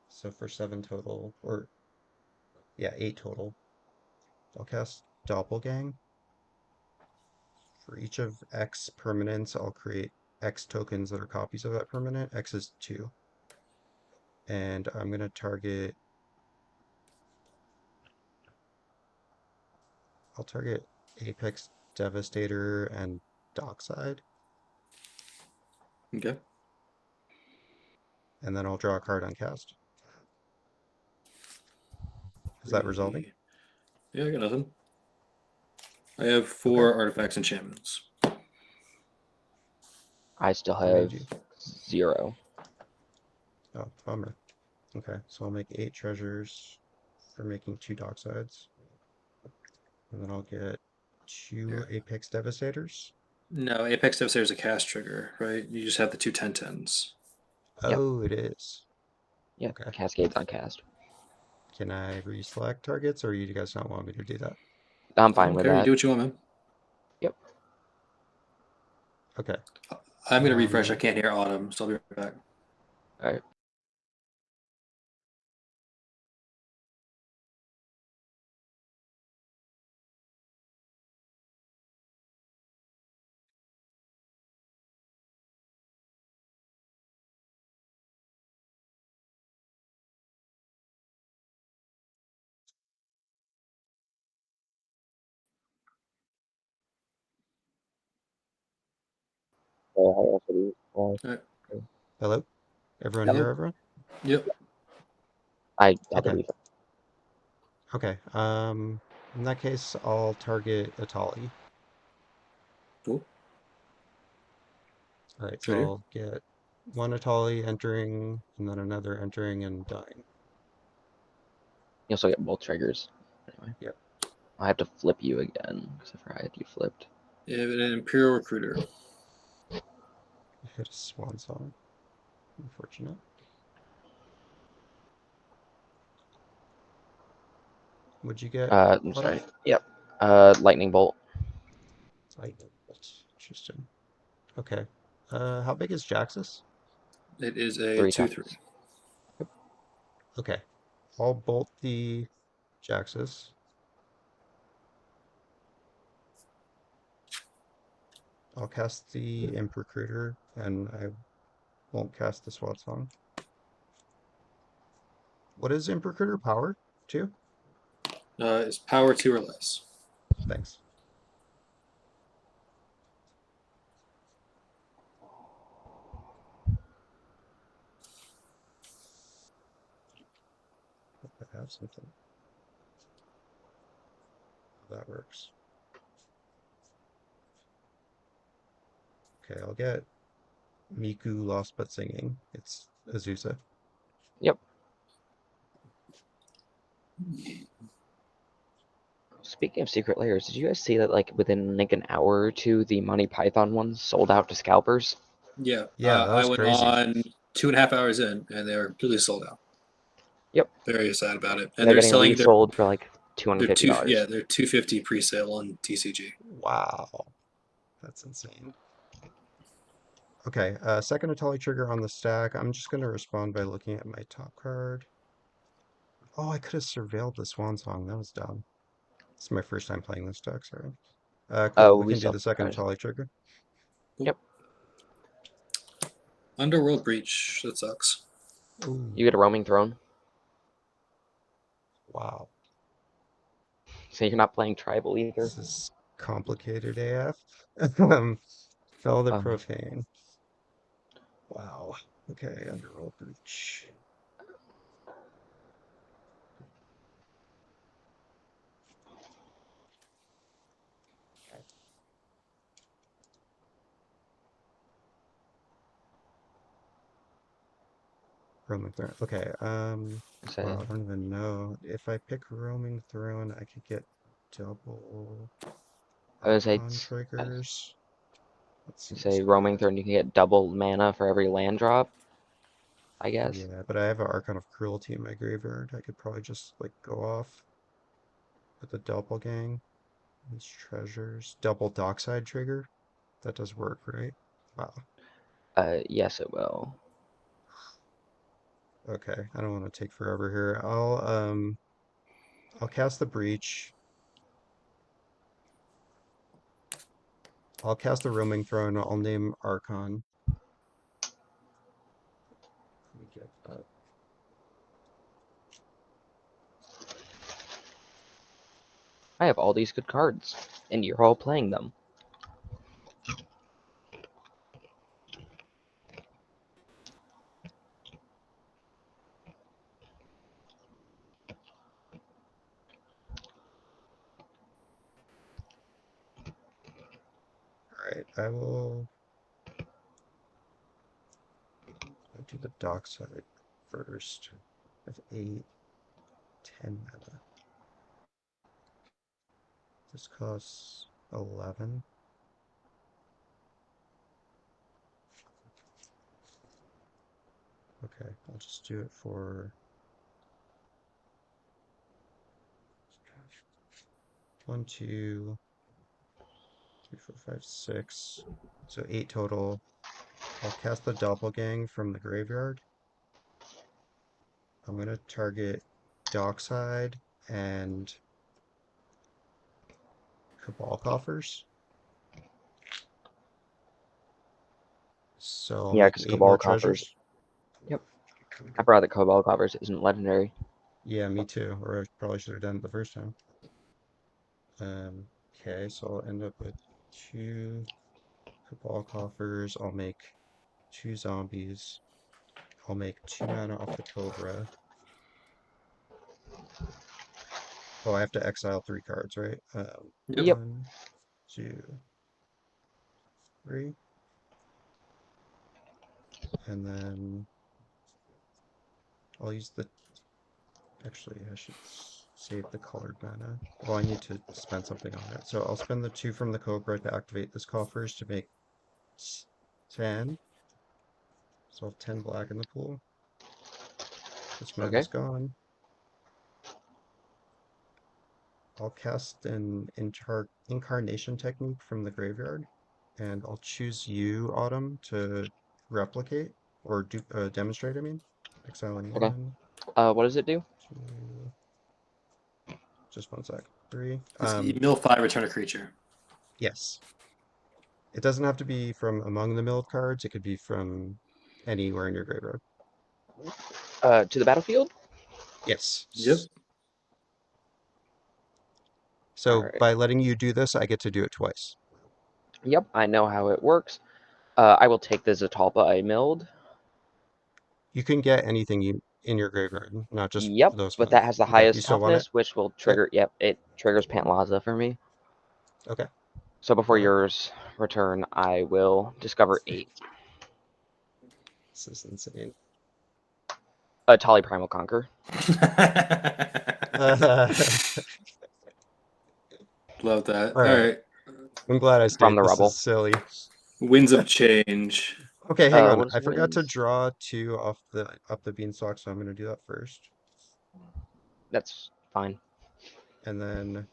[SPEAKER 3] So for 7 total, or yeah, 8 total. I'll cast Doppelgang. For each of X permanents, I'll create X tokens that are copies of that permanent. X is 2. And I'm going to target, I'll target Apex Devastator and Dockside.
[SPEAKER 2] Okay.
[SPEAKER 3] And then I'll draw a card on cast. Is that resolving?
[SPEAKER 2] Yeah, I got nothing. I have
[SPEAKER 3] Okay.
[SPEAKER 2] 4 artifacts enchantments.
[SPEAKER 1] I still
[SPEAKER 3] How many
[SPEAKER 1] have
[SPEAKER 3] do you?
[SPEAKER 1] 0.
[SPEAKER 3] Oh, bummer. Okay, so I'll make 8 treasures for making 2 Docksides. And then I'll get 2 Apex Devastators.
[SPEAKER 2] No, Apex Devastator is a cast trigger, right? You just have the 2 10/10s.
[SPEAKER 1] Yep.
[SPEAKER 3] Oh, it is.
[SPEAKER 1] Yep.
[SPEAKER 3] Okay.
[SPEAKER 1] Cascades on cast.
[SPEAKER 3] Can I reselect targets, or you guys not want me to do that?
[SPEAKER 1] I'm
[SPEAKER 2] I
[SPEAKER 1] fine
[SPEAKER 2] don't
[SPEAKER 1] with
[SPEAKER 2] care. You
[SPEAKER 1] that.
[SPEAKER 2] do what you want, man.
[SPEAKER 1] Yep.
[SPEAKER 3] Okay.
[SPEAKER 2] I'm going to refresh. I can't hear Autumn, so I'll be right back.
[SPEAKER 1] All right.
[SPEAKER 3] Hello? Everyone
[SPEAKER 2] Hello?
[SPEAKER 3] hear everyone?
[SPEAKER 2] Yep.
[SPEAKER 1] I had to
[SPEAKER 3] Okay.
[SPEAKER 1] leave.
[SPEAKER 3] Okay. In that case, I'll target Etali.
[SPEAKER 2] Cool.
[SPEAKER 3] All right, so
[SPEAKER 2] Right here.
[SPEAKER 3] I'll get 1 Etali entering, and then another entering and dying.
[SPEAKER 1] You also get both triggers. Anyway.
[SPEAKER 3] Yep.
[SPEAKER 1] I have to flip you again because I had you flipped.
[SPEAKER 2] You have an Imperial Recruiter.
[SPEAKER 3] Hit a Swan Song. Unfortunate. Would you get
[SPEAKER 1] I'm
[SPEAKER 3] Autumn?
[SPEAKER 1] sorry. Yep. Lightning bolt.
[SPEAKER 3] Lightning Bolt. Interesting. Okay. How big is Jaxus?
[SPEAKER 2] It is a
[SPEAKER 1] 3
[SPEAKER 2] 2/3.
[SPEAKER 1] times.
[SPEAKER 3] Okay. I'll bolt the Jaxus. I'll cast the Imp Recruiter, and I won't cast the Swan Song. What is Imp Recruiter power? 2?
[SPEAKER 2] It's power 2 or less.
[SPEAKER 3] Thanks. I have something. That works. Okay, I'll get Miku Lost But Singing. It's Azusa.
[SPEAKER 1] Yep. Speaking of secret layers, did you guys see that like within like an hour or two, the Monty Python ones sold out to scalpers?
[SPEAKER 2] Yeah.
[SPEAKER 3] Yeah, that
[SPEAKER 2] I
[SPEAKER 3] was
[SPEAKER 2] went
[SPEAKER 3] crazy.
[SPEAKER 2] on 2.5 hours in, and they were completely sold out.
[SPEAKER 1] Yep.
[SPEAKER 2] Very sad about it. And
[SPEAKER 1] They're
[SPEAKER 2] they're
[SPEAKER 1] getting
[SPEAKER 2] selling their
[SPEAKER 1] resold for like
[SPEAKER 2] they're
[SPEAKER 1] $250.
[SPEAKER 2] they're 250 pre-sale on TCG.
[SPEAKER 3] Wow, that's insane. Okay, second Etali trigger on the stack. I'm just gonna respond by looking at my top card. Oh, I could have surveilled the Swan Song. That was dumb. This is my first time playing this deck, sorry. Cool, we
[SPEAKER 1] We
[SPEAKER 3] can do
[SPEAKER 1] still
[SPEAKER 3] the second
[SPEAKER 1] have
[SPEAKER 3] Etali trigger.
[SPEAKER 1] Yep.
[SPEAKER 2] Underworld Breach. That sucks.
[SPEAKER 3] Ooh,
[SPEAKER 1] You get a roaming throne,
[SPEAKER 3] wow.
[SPEAKER 1] so you're not playing tribal either.
[SPEAKER 3] This is complicated AF. Um, Fell the
[SPEAKER 1] Um,
[SPEAKER 3] Profane. Wow. Okay, Underworld Breach. Roaming Throne. Okay,
[SPEAKER 1] say,
[SPEAKER 3] wow, I don't even know. If I pick Roaming Throne, I could get double
[SPEAKER 1] I would say,
[SPEAKER 3] Archon
[SPEAKER 1] I
[SPEAKER 3] triggers. That seems
[SPEAKER 1] say roaming
[SPEAKER 3] good.
[SPEAKER 1] throne. You can get double mana for every land drop. I guess.
[SPEAKER 3] Yeah, but I have an Archon of Cruelty in my graveyard. I could probably just, like, go off with the Doppelgang. These treasures. Double Dockside trigger. That does work, right? Wow.
[SPEAKER 1] Yes, it will.
[SPEAKER 3] Okay, I don't want to take forever here. I'll cast the Breach. I'll cast the Roaming Throne. I'll name Archon. Let me get that.
[SPEAKER 1] I have all these good cards, and you're all playing them.
[SPEAKER 3] Alright, I will do the Dockside first. I have 8, 10 mana. This costs 11. Okay, I'll just do it for 1, 2, 3, 4, 5, 6. So 8 total. I'll cast the Doppelgang from the graveyard. I'm gonna target Dockside and Cabal Coffers. So I'll
[SPEAKER 1] Yeah,
[SPEAKER 3] make
[SPEAKER 1] because
[SPEAKER 3] 8
[SPEAKER 1] Cabal
[SPEAKER 3] more
[SPEAKER 1] Coffers.
[SPEAKER 3] treasures.
[SPEAKER 1] Yep. I forgot that Cabal Coffers isn't legendary.
[SPEAKER 3] Yeah, me too. Or I probably should have done it the first time. Okay, so I'll end up with 2 Cabal Coffers. I'll make 2 zombies. I'll make 2 mana off the Cobra. Oh, I have to exile 3 cards, right?
[SPEAKER 2] Yep.
[SPEAKER 1] Yep.
[SPEAKER 3] 1, 2, 3. And then I'll use the... Actually, I should save the colored mana. Well, I need to spend something on it. So I'll spend the 2 from the Cobra to activate this coffers to make 10. So I'll have 10 black in the pool. This
[SPEAKER 1] Okay.
[SPEAKER 3] mana's gone. I'll cast an incarnation technique from the graveyard, and I'll choose you, Autumn, to replicate or demonstrate. I mean, exiling
[SPEAKER 1] Okay.
[SPEAKER 3] 1,
[SPEAKER 1] What does it do?
[SPEAKER 3] 2, just 1 sec. 3.
[SPEAKER 2] Mill 5, return a creature.
[SPEAKER 3] Yes. It doesn't have to be from among the milled cards. It could be from anywhere in your graveyard.
[SPEAKER 1] To the battlefield?
[SPEAKER 3] Yes.
[SPEAKER 2] Yep.
[SPEAKER 3] So
[SPEAKER 1] Alright.
[SPEAKER 3] by letting you do this, I get to do it twice.
[SPEAKER 1] Yep, I know how it works. I will take the Zatalpa I milled.
[SPEAKER 3] You can get anything you in your graveyard, not just
[SPEAKER 1] Yep,
[SPEAKER 3] those
[SPEAKER 1] but that
[SPEAKER 3] 5.
[SPEAKER 1] has the
[SPEAKER 3] Okay, you
[SPEAKER 1] highest
[SPEAKER 3] still want it?
[SPEAKER 1] toughness, which will
[SPEAKER 3] Okay.
[SPEAKER 1] trigger. Yep, it triggers Pantlaza for me.
[SPEAKER 3] Okay.
[SPEAKER 1] So before
[SPEAKER 3] Wow.
[SPEAKER 1] yours return, I will discover 8.
[SPEAKER 3] This is insane.
[SPEAKER 1] Etali Primal Conquer.
[SPEAKER 2] Love that.
[SPEAKER 3] All
[SPEAKER 2] All
[SPEAKER 3] right.
[SPEAKER 2] right.
[SPEAKER 3] I'm glad I
[SPEAKER 1] From
[SPEAKER 3] stayed.
[SPEAKER 1] the
[SPEAKER 3] This
[SPEAKER 1] rubble.
[SPEAKER 3] is silly.
[SPEAKER 2] Winds of Change.
[SPEAKER 3] Okay, hang on.
[SPEAKER 1] What is
[SPEAKER 3] I forgot to
[SPEAKER 1] wins?
[SPEAKER 3] draw two off the up the beanstalk, so I'm gonna do that first.
[SPEAKER 1] That's fine.
[SPEAKER 3] And then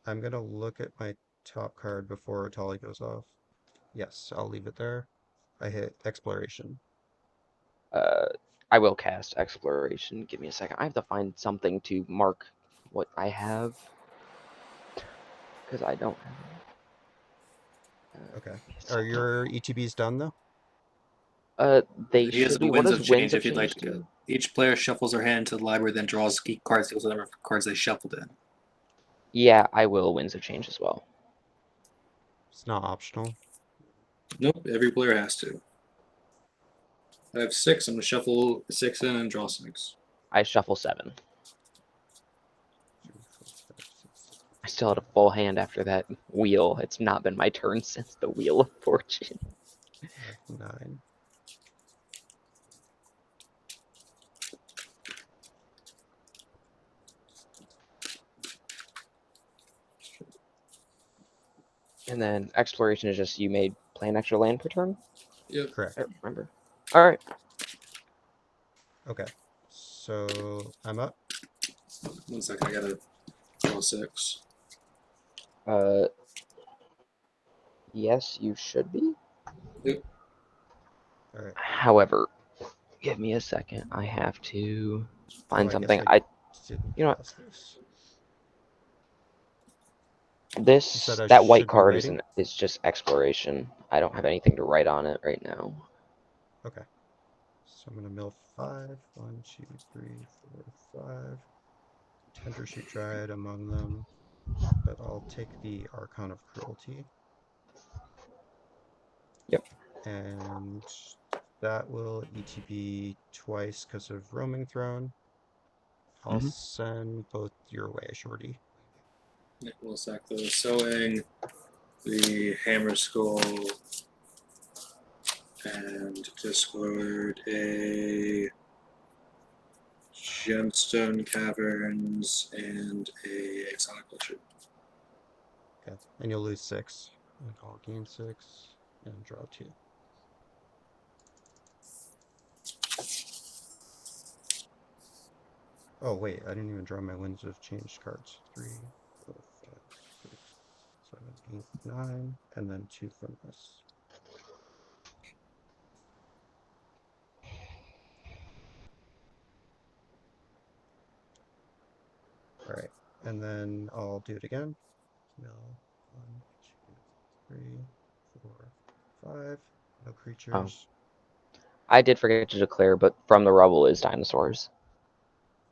[SPEAKER 3] I'm gonna look at my top card before Etali goes off. Yes, I'll leave it there. I hit Exploration.
[SPEAKER 1] I will cast Exploration. Give me a second. I have to find something to mark what I have. Because I don't have
[SPEAKER 3] Okay.
[SPEAKER 1] give me a
[SPEAKER 3] Are
[SPEAKER 1] second.
[SPEAKER 3] your ETBs done though?
[SPEAKER 1] They
[SPEAKER 2] He has
[SPEAKER 1] should be. What
[SPEAKER 2] Winds
[SPEAKER 1] does
[SPEAKER 2] of
[SPEAKER 1] Winds
[SPEAKER 2] Change
[SPEAKER 1] of
[SPEAKER 2] if you'd like
[SPEAKER 1] Change
[SPEAKER 2] to go.
[SPEAKER 1] do?
[SPEAKER 2] Each player shuffles their hand to the library, then draws key cards equals the number of cards they shuffled in.
[SPEAKER 1] Yeah, I will Winds of Change as well.
[SPEAKER 3] It's not optional.
[SPEAKER 2] Nope, every player has to. I have 6. I'm going to shuffle 6 in and draw 6.
[SPEAKER 1] I shuffle 7.
[SPEAKER 3] 3, 4, 5, 6,
[SPEAKER 1] I still had a full hand after that wheel. It's not been my turn since the Wheel of Fortune.
[SPEAKER 3] 7, 9.
[SPEAKER 1] And then Exploration is just you made play an extra land per turn?
[SPEAKER 2] Yep.
[SPEAKER 3] Correct.
[SPEAKER 1] I remember. Alright.
[SPEAKER 3] Okay. So I'm up.
[SPEAKER 2] 1 second, I gotta draw 6.
[SPEAKER 1] Uh, yes, you should be.
[SPEAKER 2] Yep.
[SPEAKER 3] All right.
[SPEAKER 1] However, give me a second. I have to
[SPEAKER 3] Oh,
[SPEAKER 1] find
[SPEAKER 3] I guess
[SPEAKER 1] something.
[SPEAKER 3] I didn't
[SPEAKER 1] You know what?
[SPEAKER 3] cast this. You said I
[SPEAKER 1] That white
[SPEAKER 3] should be
[SPEAKER 1] card
[SPEAKER 3] waiting?
[SPEAKER 1] is just Exploration. I don't have anything to write on it right now.
[SPEAKER 3] Okay. So I'm gonna mill 5. 1, 2, 3, 4, 5. Tender Shoot Dryad among them, but I'll take the Archon of Cruelty.
[SPEAKER 1] Yep.
[SPEAKER 3] And that will ETB twice because of Roaming Throne. I'll
[SPEAKER 1] Mhm.
[SPEAKER 3] send both your way, Shorty.
[SPEAKER 2] Yep, we'll sack the Sewing, the Hammer Skull, and discard a Gemstone Caverns and a Exotic Culture.
[SPEAKER 3] Okay. And you'll lose 6. And I'll gain 6 and draw 2. Oh, wait, I didn't even draw my Winds of Change cards. 3, 4, 5, 6, 7, 8, 9, and then 2 from this. All right, and then I'll do it again. Mill 1, 2, 3, 4, 5. No
[SPEAKER 1] Oh,
[SPEAKER 3] creatures.
[SPEAKER 1] I did forget to declare, but From the Rubble is dinosaurs.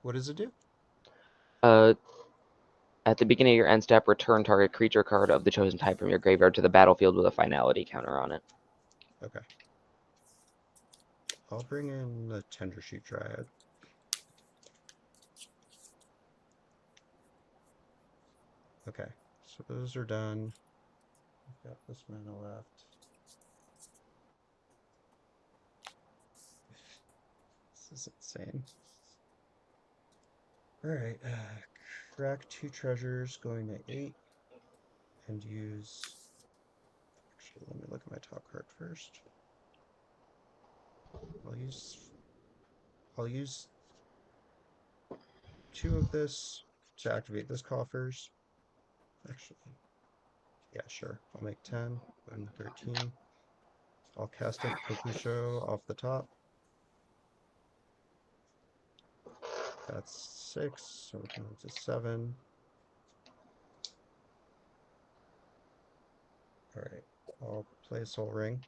[SPEAKER 3] What does it do?
[SPEAKER 1] Uh, at the beginning of your end step, return target creature card of the chosen type from your graveyard to the battlefield with a finality counter on it.
[SPEAKER 3] Okay. I'll bring in the Tender Shoot Dryad. Okay, so those are done. I've got this mana left. This is insane. Alright, crack 2 treasures, going to 8, and use... Actually, let me look at my top card first. I'll use 2 of this to activate this coffers. Actually, yeah, sure. I'll make 10, and 13. I'll cast in Kokusho off the top. That's 6, so we're down to 7. Alright, I'll play Soul Ring.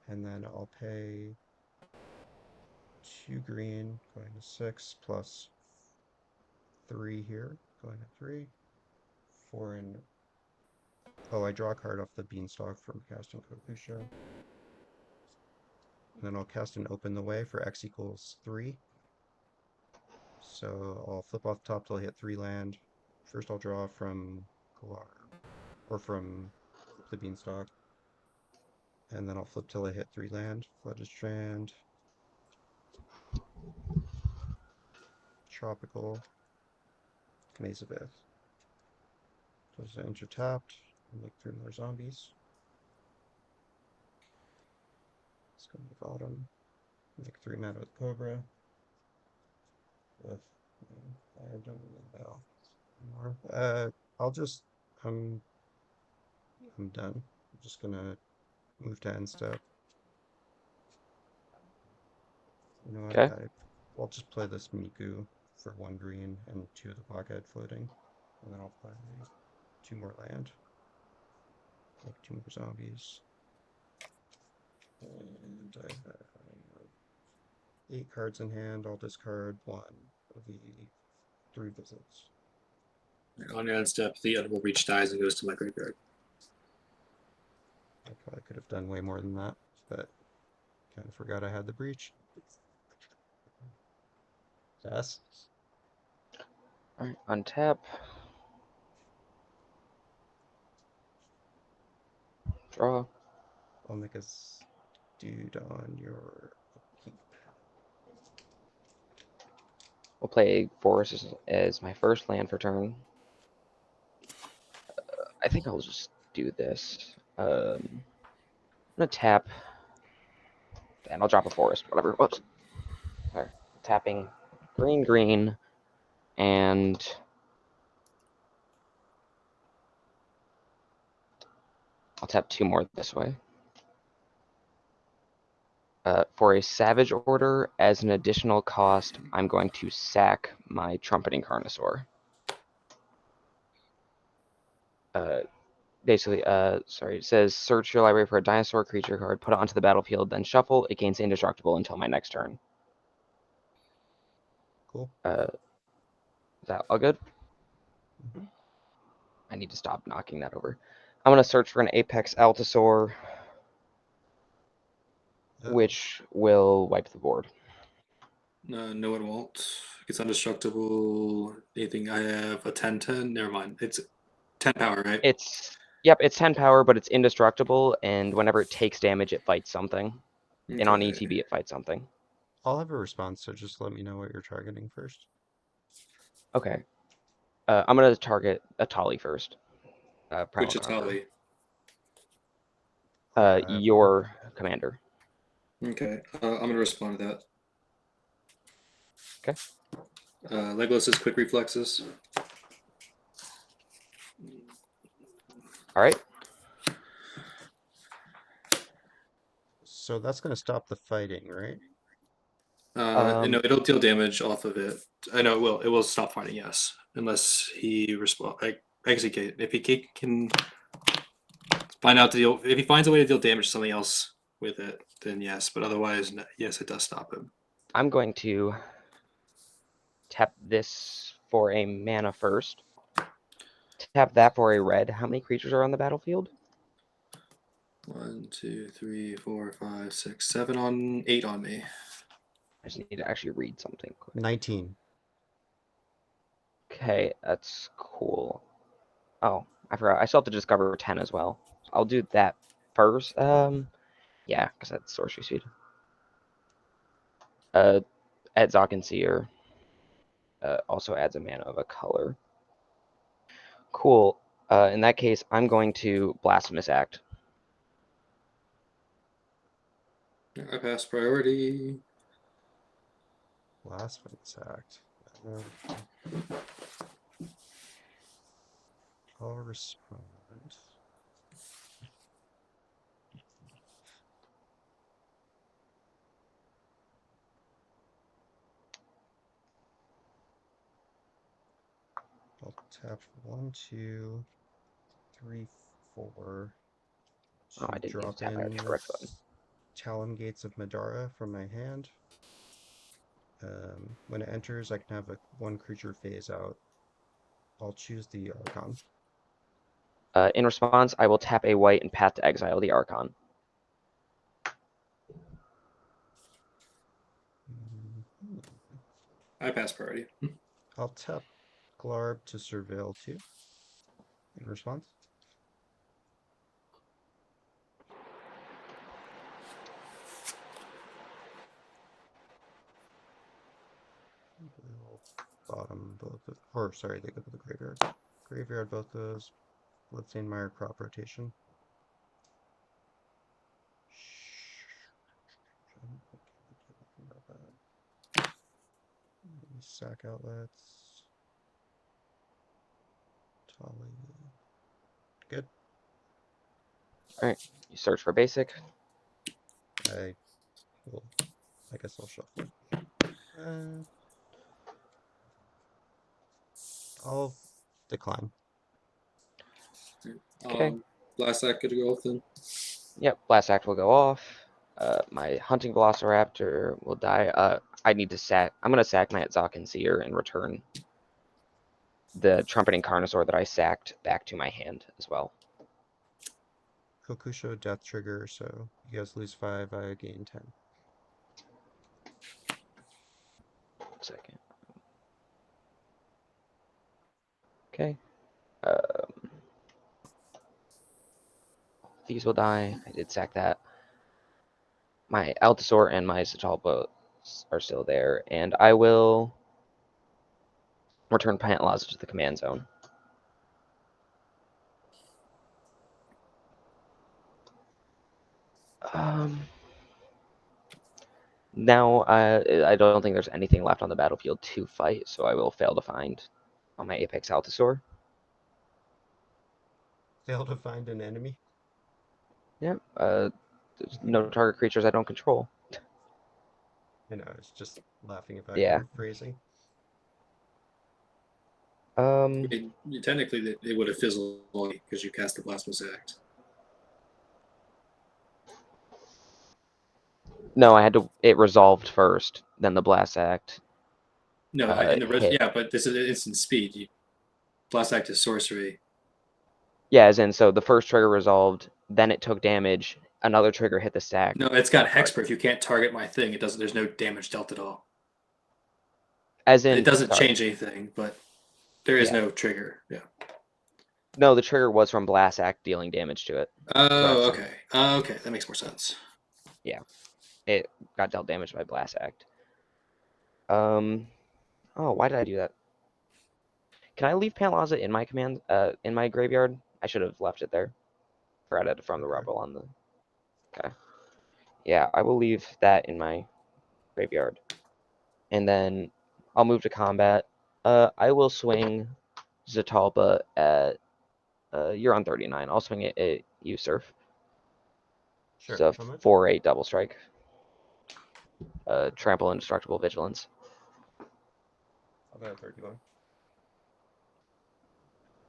[SPEAKER 3] And then I'll pay 2 green, going to 6, plus 3 here, going to 3. 4 in... Oh, I draw a card off the Beanstalk from casting Kokusho. And then I'll cast and Open the Way for X equals 3. So I'll flip off the top till I hit 3 land. First I'll draw from Glarb, or from the Beanstalk. And then I'll flip till I hit 3 land. Flooded Strand. Tropical, Maze of Ith. Those are intertapped. Make 3 more zombies. Let's go to the bottom. Make 3 mana with Cobra. With I don't really know anymore. I'll just I'm done. I'm just gonna move to end step. You know what?
[SPEAKER 1] Okay.
[SPEAKER 3] I'll just play this Miku for 1 green and 2 of the pocket floating, and then I'll play 2 more land. Make 2 more zombies. And I have 8 cards in hand. I'll discard 1 of the 3 visits.
[SPEAKER 2] On your end step, the Edible Reach dies and goes to my graveyard.
[SPEAKER 3] I probably could have done way more than that, but kind of forgot I had the breach. Yes.
[SPEAKER 1] All right, untap. Draw.
[SPEAKER 3] I'll make a dude on your upkeep.
[SPEAKER 1] We'll play Forest as my first land for turn. I think I'll just do this. I'm gonna tap, and I'll drop a Forest. Whatever. Whoops. All right. Tapping green, green, and I'll tap 2 more this way. For a Savage Order, as an additional cost, I'm going to sack my Trumpeting Carnosaur. Basically, sorry, it says search your library for a dinosaur creature card, put it onto the battlefield, then shuffle. It gains indestructible until my next turn.
[SPEAKER 3] Cool.
[SPEAKER 1] Is that all good? I need to stop knocking that over. I'm going to search for an Apex Altasaur, which will wipe the board.
[SPEAKER 2] No, it won't. It's indestructible. Anything I have a 10/10. Never mind. It's 10 power, right?
[SPEAKER 1] Yep, it's 10 power, but it's indestructible, and whenever it takes damage, it fights something.
[SPEAKER 2] Okay.
[SPEAKER 1] And on ETB, it fights something.
[SPEAKER 3] I'll have a response, so just let me know what you're targeting first.
[SPEAKER 1] Okay. I'm going to target Etali first. Primal
[SPEAKER 2] Which
[SPEAKER 1] Conqueror.
[SPEAKER 2] Etali?
[SPEAKER 1] Your commander.
[SPEAKER 2] Okay. I'm gonna respond to that.
[SPEAKER 1] Okay.
[SPEAKER 2] Legolas's quick reflexes.
[SPEAKER 1] All right.
[SPEAKER 3] So that's going to stop the fighting, right?
[SPEAKER 2] No, it'll deal damage off of it. I know it will. It will stop fighting, yes, unless he execute. If he can find out to deal, if he finds a way to deal damage to something else with it, then yes. But otherwise, no, yes, it does stop him.
[SPEAKER 1] I'm going to tap this for a mana first. Tap that for a red. How many creatures are on the battlefield?
[SPEAKER 2] 1, 2, 3, 4, 5, 6, 7 on 8 on me.
[SPEAKER 1] I just need to actually read something quick.
[SPEAKER 3] 19.
[SPEAKER 1] Okay, that's cool. Oh, I forgot. I still have to discover 10 as well. So I'll do that first. Yeah, because that's sorcery speed. At Seer also adds a mana of a color. Cool. In that case, I'm going to Blasphemous Act.
[SPEAKER 2] I pass priority.
[SPEAKER 3] Blasphemous Act. I'll respond. I'll tap 1, 2, 3, 4
[SPEAKER 1] Oh, I
[SPEAKER 3] to
[SPEAKER 1] didn't mean to
[SPEAKER 3] drop
[SPEAKER 1] tap. I
[SPEAKER 3] in
[SPEAKER 1] hit the right button.
[SPEAKER 3] Talon Gates of Madara from my hand. When it enters, I can have 1 creature phase out. I'll choose the Archon.
[SPEAKER 1] In response, I will tap a white and path to exile the Archon.
[SPEAKER 2] I pass priority.
[SPEAKER 3] I'll tap Glarb to surveil 2 in response. We'll bottom, both of, or sorry, they go to the graveyard. Graveyard, both those. Bloodstained Mire crop rotation. Sack outlets. Etali. Good.
[SPEAKER 1] Alright, you search for basic.
[SPEAKER 3] I will. I guess I'll shuffle. I'll decline.
[SPEAKER 1] Okay.
[SPEAKER 2] Last act could go off then.
[SPEAKER 1] Yep, Blast Act will go off. My Hunting Velociraptor will die. I need to sack. I'm going to sack my Atzok Seer and return the Trumpeting Carnosaur that I sacked back to my hand as well.
[SPEAKER 3] Kokusho death trigger, so you guys lose 5, I gain 10.
[SPEAKER 1] Second. Okay. These will die. I did sack that. My Altasaur and my Zatalpa are still there, and I will return Pantlaza to the command zone. Now, I don't think there's anything left on the battlefield to fight, so I will fail to find on my Apex Altasaur.
[SPEAKER 3] Fail to find an enemy?
[SPEAKER 1] Yeah, there's no target creatures I don't control.
[SPEAKER 3] I know, I was just laughing about
[SPEAKER 1] Yeah.
[SPEAKER 3] your phrasing.
[SPEAKER 2] Technically, it would have fizzled because you cast the Blasphemous Act.
[SPEAKER 1] No, I had to. It resolved first, then the Blast Act.
[SPEAKER 2] No,
[SPEAKER 1] hit.
[SPEAKER 2] yeah, but this is instant speed. Blast Act is sorcery.
[SPEAKER 1] Yeah, as in, so the first trigger resolved, then it took damage. Another trigger hit the stack.
[SPEAKER 2] No, it's got hexproof. You can't target my thing. It doesn't. There's no damage dealt at all.
[SPEAKER 1] As in,
[SPEAKER 2] It doesn't
[SPEAKER 1] sorry.
[SPEAKER 2] change anything, but there is
[SPEAKER 1] Yeah.
[SPEAKER 2] no trigger. Yeah.
[SPEAKER 1] No, the trigger was from Blast Act dealing damage to it.
[SPEAKER 2] Oh, okay. Okay, that makes more sense.
[SPEAKER 1] Yeah, it got dealt damage by Blast Act. Oh, why did I do that? Can I leave Pantlaza in my command? In my graveyard? I should have left it there. Forgot I had to farm the
[SPEAKER 3] Okay.
[SPEAKER 1] rubble on the. Okay. Yeah, I will leave that in my graveyard, and then I'll move to combat. I will swing Zatalpa at. You're on 39. I'll swing it at you, Surf.
[SPEAKER 3] Sure.
[SPEAKER 1] So
[SPEAKER 3] How much?
[SPEAKER 1] 4/8 double strike. Trample indestructible vigilance.
[SPEAKER 3] I'll go 31.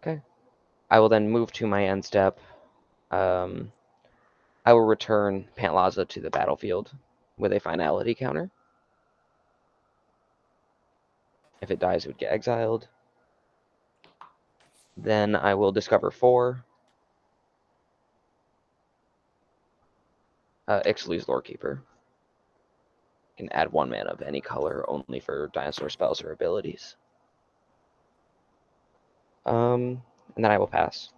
[SPEAKER 1] Okay. I will then move to my end step. I will return Pantlaza to the battlefield with a finality counter. If it dies, it would get exiled. Then I will discover 4. Ixalu's Lorekeeper. Can add 1 mana of any color, only for dinosaur spells or abilities. And then I will pass.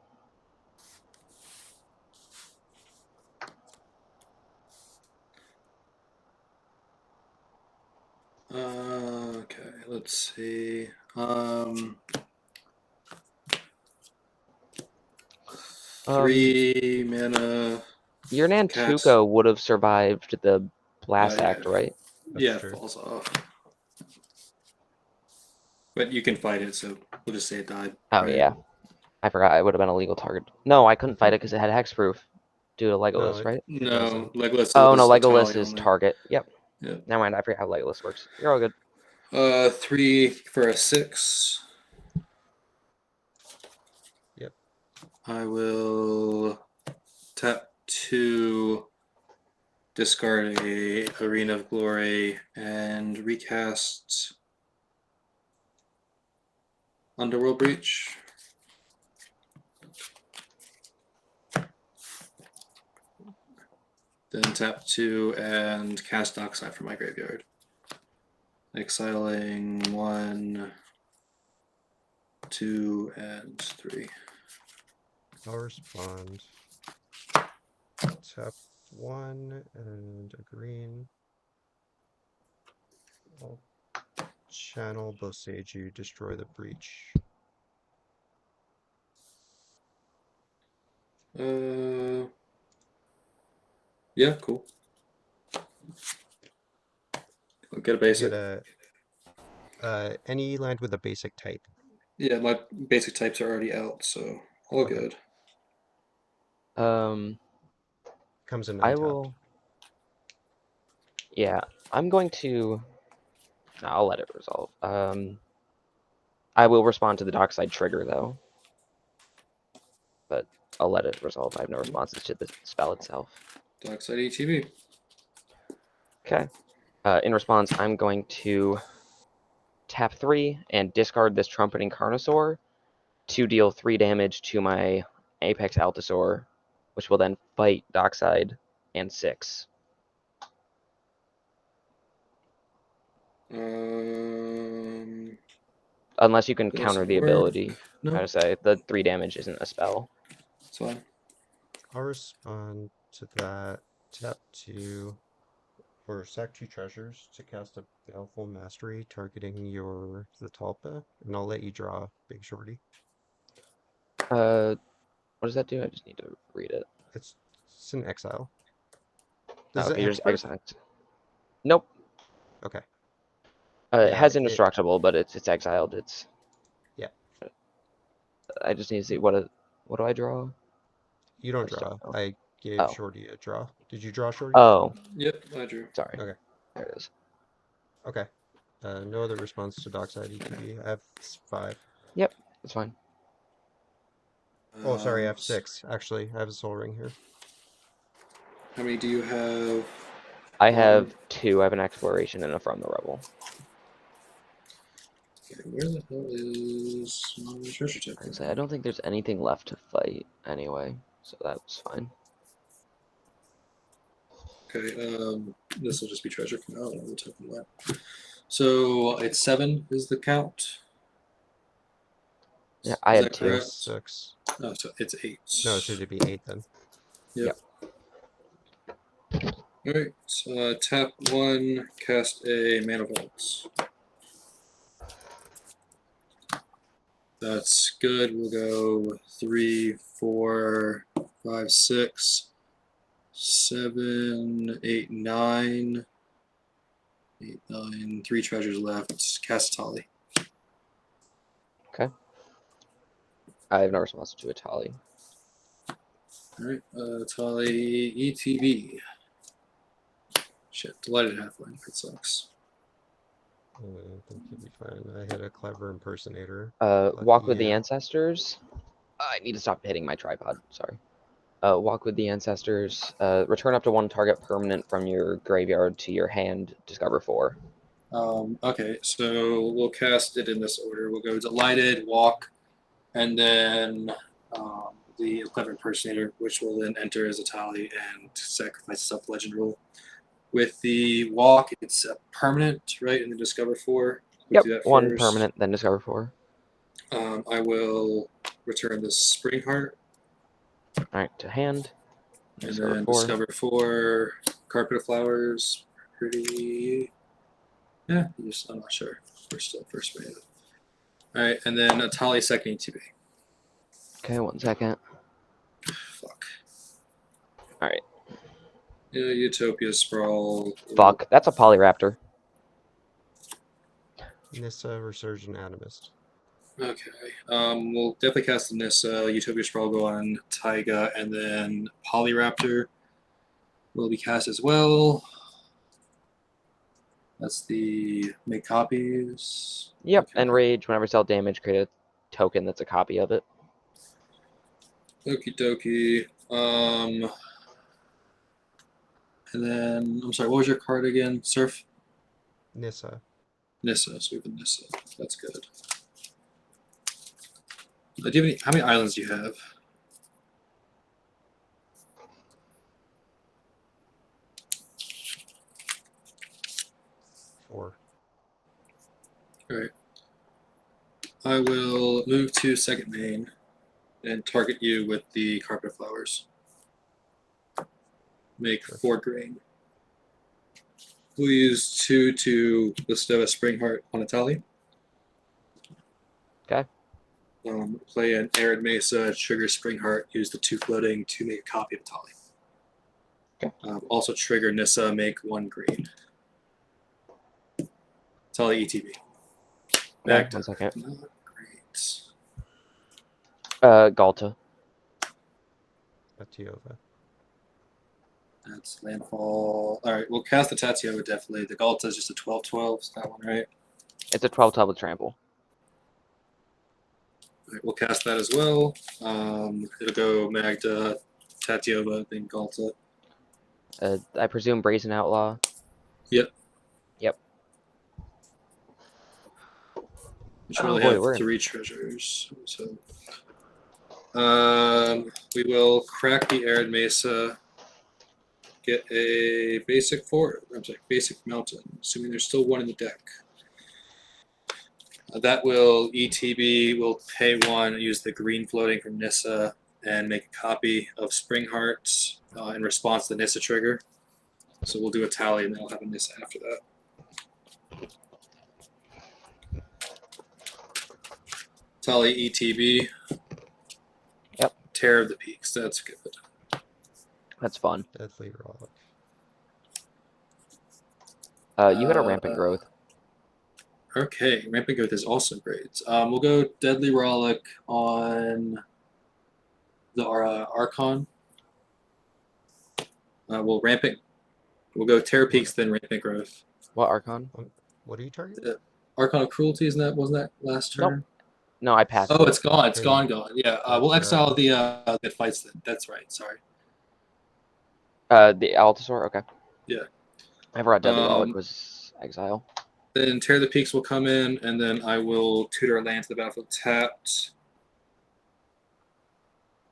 [SPEAKER 2] Okay, let's see. 3 mana.
[SPEAKER 1] Your Nantuko would have survived the Blast Act, right?
[SPEAKER 2] Yeah,
[SPEAKER 3] true.
[SPEAKER 2] it falls off. But you can fight it, so we'll just say it died.
[SPEAKER 1] Oh,
[SPEAKER 2] right?
[SPEAKER 1] yeah. I forgot it would have been a legal target. No, I couldn't fight it because it had hexproof due to Legolas, right?
[SPEAKER 3] It
[SPEAKER 2] No,
[SPEAKER 3] doesn't.
[SPEAKER 2] Legolas.
[SPEAKER 1] Oh, no,
[SPEAKER 2] is
[SPEAKER 1] Legolas
[SPEAKER 2] Etali
[SPEAKER 1] is
[SPEAKER 2] only.
[SPEAKER 1] target. Yep.
[SPEAKER 2] Yeah.
[SPEAKER 1] Never mind, I forget how Legolas works. You're all good.
[SPEAKER 2] 3 for a 6.
[SPEAKER 3] Yep.
[SPEAKER 2] I will tap 2, discard a Arena of Glory, and recast Underworld Breach. Then tap 2 and cast Dockside from my graveyard. Exiling 1, 2, and 3.
[SPEAKER 3] I'll respond. Tap 1 and a green. I'll channel Boseiju, destroy the breach.
[SPEAKER 2] Yeah, cool. I'll get a basic.
[SPEAKER 3] Get any land with a basic type.
[SPEAKER 2] Yeah, my basic types are already out, so all
[SPEAKER 3] Okay.
[SPEAKER 2] good.
[SPEAKER 3] Comes in
[SPEAKER 1] I
[SPEAKER 3] untapped.
[SPEAKER 1] will. Yeah, I'm going to. No, I'll let it resolve. I will respond to the dockside trigger though, but I'll let it resolve. I have no responses to the spell itself.
[SPEAKER 2] Dockside ETB.
[SPEAKER 1] Okay. In response, I'm going to tap 3 and discard this Trumpeting Carnosaur to deal 3 damage to my Apex Altasaur, which will then fight Dockside and 6. Unless you can
[SPEAKER 2] Does
[SPEAKER 1] counter the
[SPEAKER 2] work.
[SPEAKER 1] ability.
[SPEAKER 2] No,
[SPEAKER 1] I would say the 3 damage isn't a spell.
[SPEAKER 2] it's fine.
[SPEAKER 3] I'll respond to that. Tap 2 or sack 2 treasures to cast a Baleful Mastery targeting your Zatalpa, and I'll let you draw Big Shorty.
[SPEAKER 1] What does that do? I just need to read it.
[SPEAKER 3] It's an exile.
[SPEAKER 1] Oh,
[SPEAKER 3] Does it
[SPEAKER 1] okay, you're just
[SPEAKER 3] hexproof?
[SPEAKER 1] exiled. Nope.
[SPEAKER 3] Okay.
[SPEAKER 1] It
[SPEAKER 3] Yeah,
[SPEAKER 1] has indestructible, but it's exiled. It's.
[SPEAKER 3] Yeah.
[SPEAKER 1] I just need to see what do I draw?
[SPEAKER 3] You don't
[SPEAKER 1] I just
[SPEAKER 3] draw.
[SPEAKER 1] don't know.
[SPEAKER 3] I gave
[SPEAKER 1] Oh.
[SPEAKER 3] Shorty a draw. Did you draw Shorty?
[SPEAKER 1] Oh,
[SPEAKER 2] Yep, I drew.
[SPEAKER 1] sorry.
[SPEAKER 3] Okay.
[SPEAKER 1] There it is.
[SPEAKER 3] Okay. No other response to Dockside ETB. I have 5.
[SPEAKER 1] Yep, that's fine.
[SPEAKER 3] Oh, sorry, I have 6. Actually, I have a Soul Ring here.
[SPEAKER 2] How many do you have?
[SPEAKER 1] I have 2. I have an exploration and a From the Rebel.
[SPEAKER 2] Okay, where the hell is my treasure
[SPEAKER 1] I
[SPEAKER 2] token?
[SPEAKER 1] say I don't think there's anything left to fight anyway, so that was fine.
[SPEAKER 2] Okay, this will just be treasure for now. We'll token that. So it's 7 is the count.
[SPEAKER 1] Yeah, I
[SPEAKER 2] Is
[SPEAKER 1] had
[SPEAKER 2] that
[SPEAKER 1] 2.
[SPEAKER 2] correct?
[SPEAKER 3] 6.
[SPEAKER 2] Oh, so it's 8.
[SPEAKER 3] No, should it be 8 then?
[SPEAKER 2] Yep. Alright, tap 1, cast a Mana Vault. That's good. We'll go 3, 4, 5, 6, 7, 8, 9. 8, 9. 3 treasures left. Cast Etali.
[SPEAKER 1] Okay. I have no response to Etali.
[SPEAKER 2] Alright, Etali ETB. Shit, Delighted Halfling. That sucks.
[SPEAKER 3] I think you'll be fine. I hit a Clever Impersonator.
[SPEAKER 1] Walk with the
[SPEAKER 3] Yeah.
[SPEAKER 1] Ancestors. I need to stop hitting my tripod. Sorry. Walk with the Ancestors. Return up to 1 target permanent from your graveyard to your hand. Discover 4.
[SPEAKER 2] Okay, so we'll cast it in this order. We'll go Delighted, Walk, and then the Clever Impersonator, which will then enter as Etali and sacrifice itself legend rule. With the Walk, it's a permanent, right? And then Discover 4. We'll
[SPEAKER 1] Yep,
[SPEAKER 2] do that
[SPEAKER 1] 1
[SPEAKER 2] first.
[SPEAKER 1] permanent, then Discover 4.
[SPEAKER 2] I will return the Spring Heart.
[SPEAKER 1] Alright, to hand.
[SPEAKER 2] And
[SPEAKER 1] Discover
[SPEAKER 2] then
[SPEAKER 1] 4.
[SPEAKER 2] Discover 4, Carpet of Flowers. Pretty. Yeah, I'm not sure. We're still first man. Alright, and then Etali second ETB.
[SPEAKER 1] Okay, 1 second.
[SPEAKER 2] Fuck.
[SPEAKER 1] Alright.
[SPEAKER 2] Yeah, Utopia Sprawl.
[SPEAKER 1] Fuck, that's a Polyraptor.
[SPEAKER 3] Nissa Resurgent Animist.
[SPEAKER 2] Okay. We'll definitely cast the Nissa. Utopia Sprawl go on Taiga, and then Polyraptor will be cast as well. That's the make copies.
[SPEAKER 1] Yep,
[SPEAKER 2] Okay.
[SPEAKER 1] and Rage, whenever it's dealt damage, create a token that's a copy of it.
[SPEAKER 2] Okie dokie. And then, I'm sorry, what was your card again? Surf?
[SPEAKER 3] Nissa.
[SPEAKER 2] Nissa. So we have a Nissa. That's good. Do you have any, how many islands do you have?
[SPEAKER 3] Four.
[SPEAKER 2] Alright. I will move to second main and target you with the Carpet Flowers. Make
[SPEAKER 3] Sure.
[SPEAKER 2] 4 green. We'll use 2 to bestow a Spring Heart on Etali.
[SPEAKER 1] Okay.
[SPEAKER 2] Play an Arid Mesa, trigger Spring Heart, use the 2 floating to make a copy of Etali.
[SPEAKER 1] Okay.
[SPEAKER 2] Also trigger Nissa, make 1 green. Etali ETB.
[SPEAKER 1] Okay,
[SPEAKER 2] Magda.
[SPEAKER 1] 1 second.
[SPEAKER 2] Not great.
[SPEAKER 1] Galta.
[SPEAKER 3] Tatiova.
[SPEAKER 2] That's landfall. Alright, we'll cast the Tatiova definitely. The Galta is just a 12/12. Is that one right?
[SPEAKER 1] It's a 12 with trample.
[SPEAKER 2] Alright, we'll cast that as well. It'll go Magda, Tatiova, then Galta.
[SPEAKER 1] I presume Brazen Outlaw.
[SPEAKER 2] Yep.
[SPEAKER 1] Yep.
[SPEAKER 2] We should really
[SPEAKER 1] boy,
[SPEAKER 2] have
[SPEAKER 1] we're
[SPEAKER 2] 3 treasures. So, we will crack the Arid Mesa, get a basic basic mountain, assuming there's still 1 in the deck. That will ETB, will pay 1, use the green floating from Nissa, and make a copy of Spring Heart in response to the Nissa trigger. So we'll do a tally, and then I'll have a Nissa after that. Tally ETB.
[SPEAKER 1] Yep.
[SPEAKER 2] Tear of the Peaks. That's good.
[SPEAKER 1] That's fun.
[SPEAKER 3] Deadly Relic.
[SPEAKER 1] You had a Rampant Growth.
[SPEAKER 2] Okay, Rampant Growth is also great. We'll go Deadly Relic on the Archon. We'll go Terror Peaks, then Rampant Growth.
[SPEAKER 1] What Archon?
[SPEAKER 3] What are you targeting?
[SPEAKER 2] Archon of Cruelty, wasn't that last turn?
[SPEAKER 1] Nope. No, I passed.
[SPEAKER 2] Oh, it's gone. It's
[SPEAKER 3] Hey,
[SPEAKER 2] gone. Yeah. We'll
[SPEAKER 3] that's,
[SPEAKER 2] exile the that fights then. That's right. Sorry.
[SPEAKER 1] The Altasaur. Okay.
[SPEAKER 2] Yeah.
[SPEAKER 1] I forgot Deadly Relic was Exile.
[SPEAKER 2] Then Tear the Peaks will come in, and then I will tutor a land to the battlefield tapped.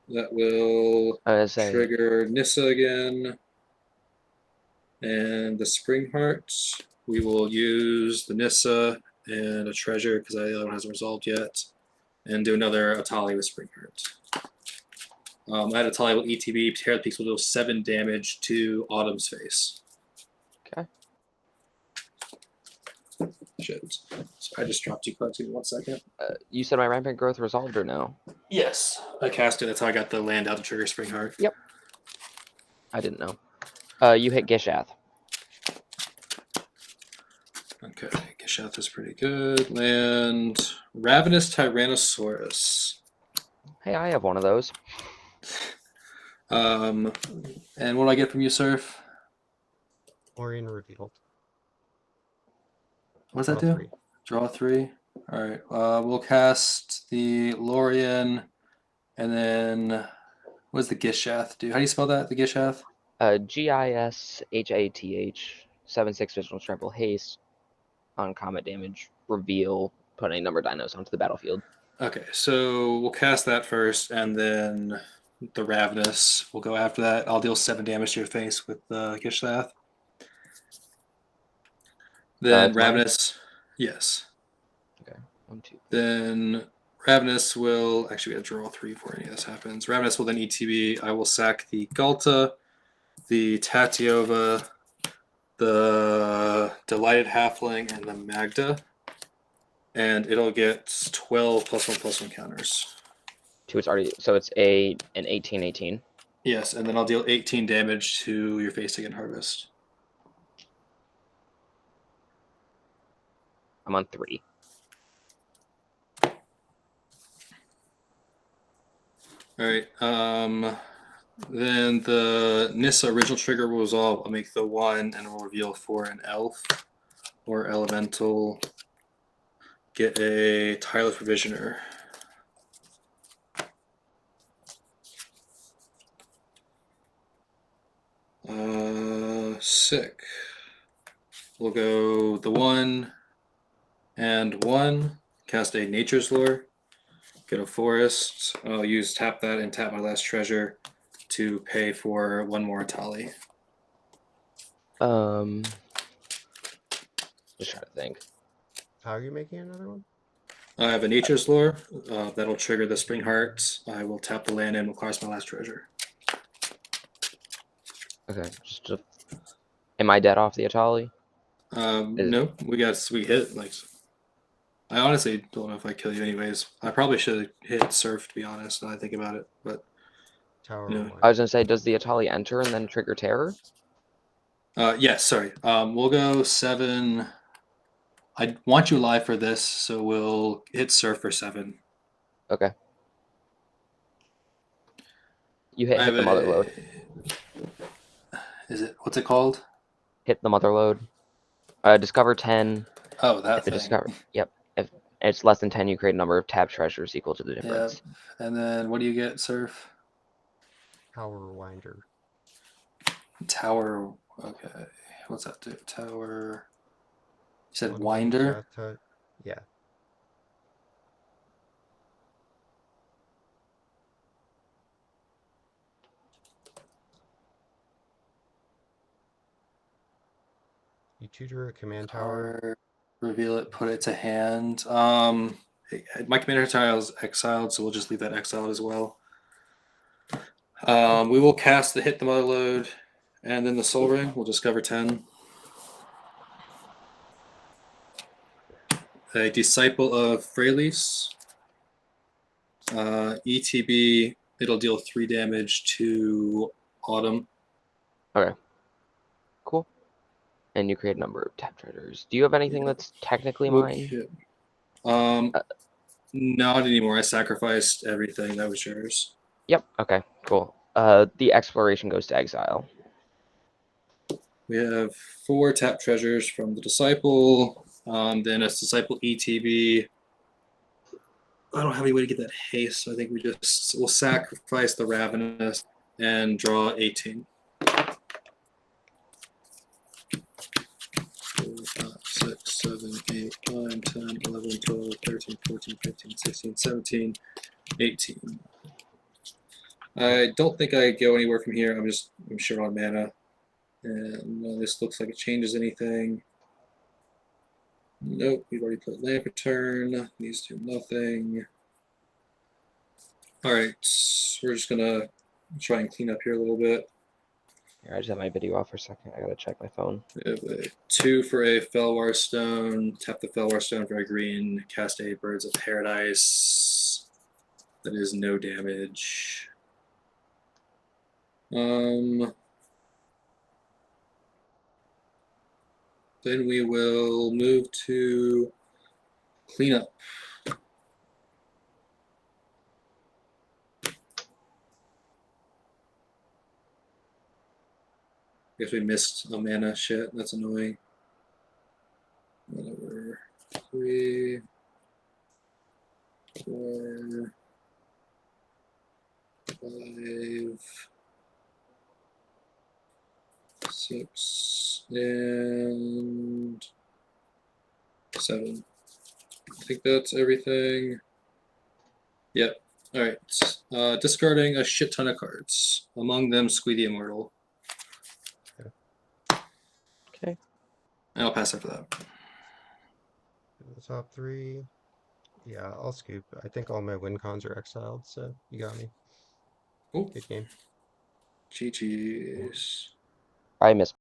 [SPEAKER 2] That will trigger Nissa again. And the Spring Heart. We will use the Nissa and a treasure because the other one hasn't resolved yet. And do another Etali with Spring Heart. That Etali will ETB. Tear the Peaks will deal 7 damage to Autumn's face.
[SPEAKER 1] Okay.
[SPEAKER 2] Shit. So I just dropped 2 cards. Give me 1 second.
[SPEAKER 1] You said my Rampant Growth resolved or no?
[SPEAKER 2] Yes. I cast it. That's how I got the land out to trigger Spring Heart.
[SPEAKER 1] Yep. I didn't know. You hit Gishath.
[SPEAKER 2] Okay. Gishath is pretty good. Land Ravenous Tyrannosaurus.
[SPEAKER 1] Hey, I have one of those.
[SPEAKER 2] And what do I get from you, Surf?
[SPEAKER 3] Lorien Revealed.
[SPEAKER 2] What does that
[SPEAKER 3] Draw
[SPEAKER 2] do?
[SPEAKER 3] 3.
[SPEAKER 2] Draw 3. All right. We'll cast the Lorien, and then what does the Gishath do? How do you spell that? The Gishath?
[SPEAKER 1] Gishath. 7/6 Visual Trample Haste. On combat damage, reveal, put any number of dinos onto the battlefield.
[SPEAKER 2] Okay, so we'll cast that first, and then the Ravenous will go after that. I'll deal 7 damage to your face with the Gishath. Then Ravenous, yes.
[SPEAKER 1] Okay, 1, 2.
[SPEAKER 2] Then Ravenous will actually we have to draw 3 before any of this happens. Ravenous will then ETB. I will sack the Galta, the Tatiova, the Delighted Halfling, and the Magda, and it'll get 12 +1/+1 counters.
[SPEAKER 1] It's already it's an 18/18.
[SPEAKER 2] Yes, and then I'll deal 18 damage to your face again Harvest.
[SPEAKER 1] I'm on 3.
[SPEAKER 2] All right. Then the Nissa original trigger will resolve. I'll make the 1 and we'll reveal for an elf or elemental. Get a Tireless Provisioner. Sick. We'll go the 1 and 1. Cast a Nature's Lore. Get a forest. I'll tap that and tap my last treasure to pay for 1 more Etali.
[SPEAKER 1] Just trying to think.
[SPEAKER 3] How are you making another one?
[SPEAKER 2] I have a Nature's Lore. That'll trigger the Spring Heart. I will tap the land and will cast my last treasure.
[SPEAKER 1] Okay, am I dead off the Etali?
[SPEAKER 2] No, we hit. Like, I honestly don't know if I kill you anyways. I probably should have hit surf, to be honest. Now I think about it, but
[SPEAKER 3] Tower
[SPEAKER 2] No.
[SPEAKER 3] one.
[SPEAKER 1] I was gonna say, does the Etali enter and then trigger terror?
[SPEAKER 2] yes. Sorry. We'll go 7. I want you live for this, so we'll hit surf for 7.
[SPEAKER 1] Okay. You hit
[SPEAKER 2] I have
[SPEAKER 1] the mother load.
[SPEAKER 2] Is it what's it called?
[SPEAKER 1] Hit the mother load. Discover 10.
[SPEAKER 2] Oh, that
[SPEAKER 1] If it
[SPEAKER 2] thing.
[SPEAKER 1] discover, yep. If it's less than 10, you create a number of tapped treasures equal to the
[SPEAKER 2] Yep.
[SPEAKER 1] difference.
[SPEAKER 2] And then what do you get, surf?
[SPEAKER 3] Power winder.
[SPEAKER 2] Tower. Okay. What's that do? Tower. You said
[SPEAKER 3] 1/1
[SPEAKER 2] winder.
[SPEAKER 3] death touch. Yeah. You tutor a command tower.
[SPEAKER 2] Tower. Reveal it. Put it to hand. My commander tile is exiled, so we'll just leave that exiled as well. We will cast the hit the mother load, and then the soul ring. We'll discover 10. A disciple of Freylis. ETB. It'll deal 3 damage to Autumn.
[SPEAKER 1] Okay. Cool. And you create a number of tapped treasures. Do you have anything that's technically mine?
[SPEAKER 2] Okay. Not anymore. I sacrificed everything that was yours.
[SPEAKER 1] Yep. Okay. Cool. The exploration goes to exile.
[SPEAKER 2] We have 4 tap treasures from the disciple. Then a disciple ETB. I don't have any way to get that haste, so I think we'll sacrifice the ravenous and draw 18. 4, 5, 6, 7, 8, 9, 10, 11, 12, 13, 14, 15, 16, 17, 18. I don't think I go anywhere from here. I'm sure on mana. And none of this looks like it changes anything. Nope, we've already put lamp return. These do nothing. Alright, we're just gonna try and clean up here a little bit.
[SPEAKER 1] Here, I just have my video off for a second. I gotta check my phone.
[SPEAKER 2] We have a 2 for a Felwar Stone. Tap the Felwar Stone for a green. Cast a Birds of Paradise. That is no damage. Then we will move to cleanup. Guess we missed a mana shit. That's annoying. Whatever. 3, 4, 5, 6, and 7. I think that's everything. Yep. Alright. Discarding a shit ton of cards. Among them, Squee the Immortal.
[SPEAKER 1] Okay.
[SPEAKER 2] And I'll pass after that.
[SPEAKER 3] The top 3. Yeah, I'll scoop. I think all my win cons are exiled, so you got me.
[SPEAKER 2] Cool.
[SPEAKER 3] Good game.
[SPEAKER 2] GG's.
[SPEAKER 1] I missed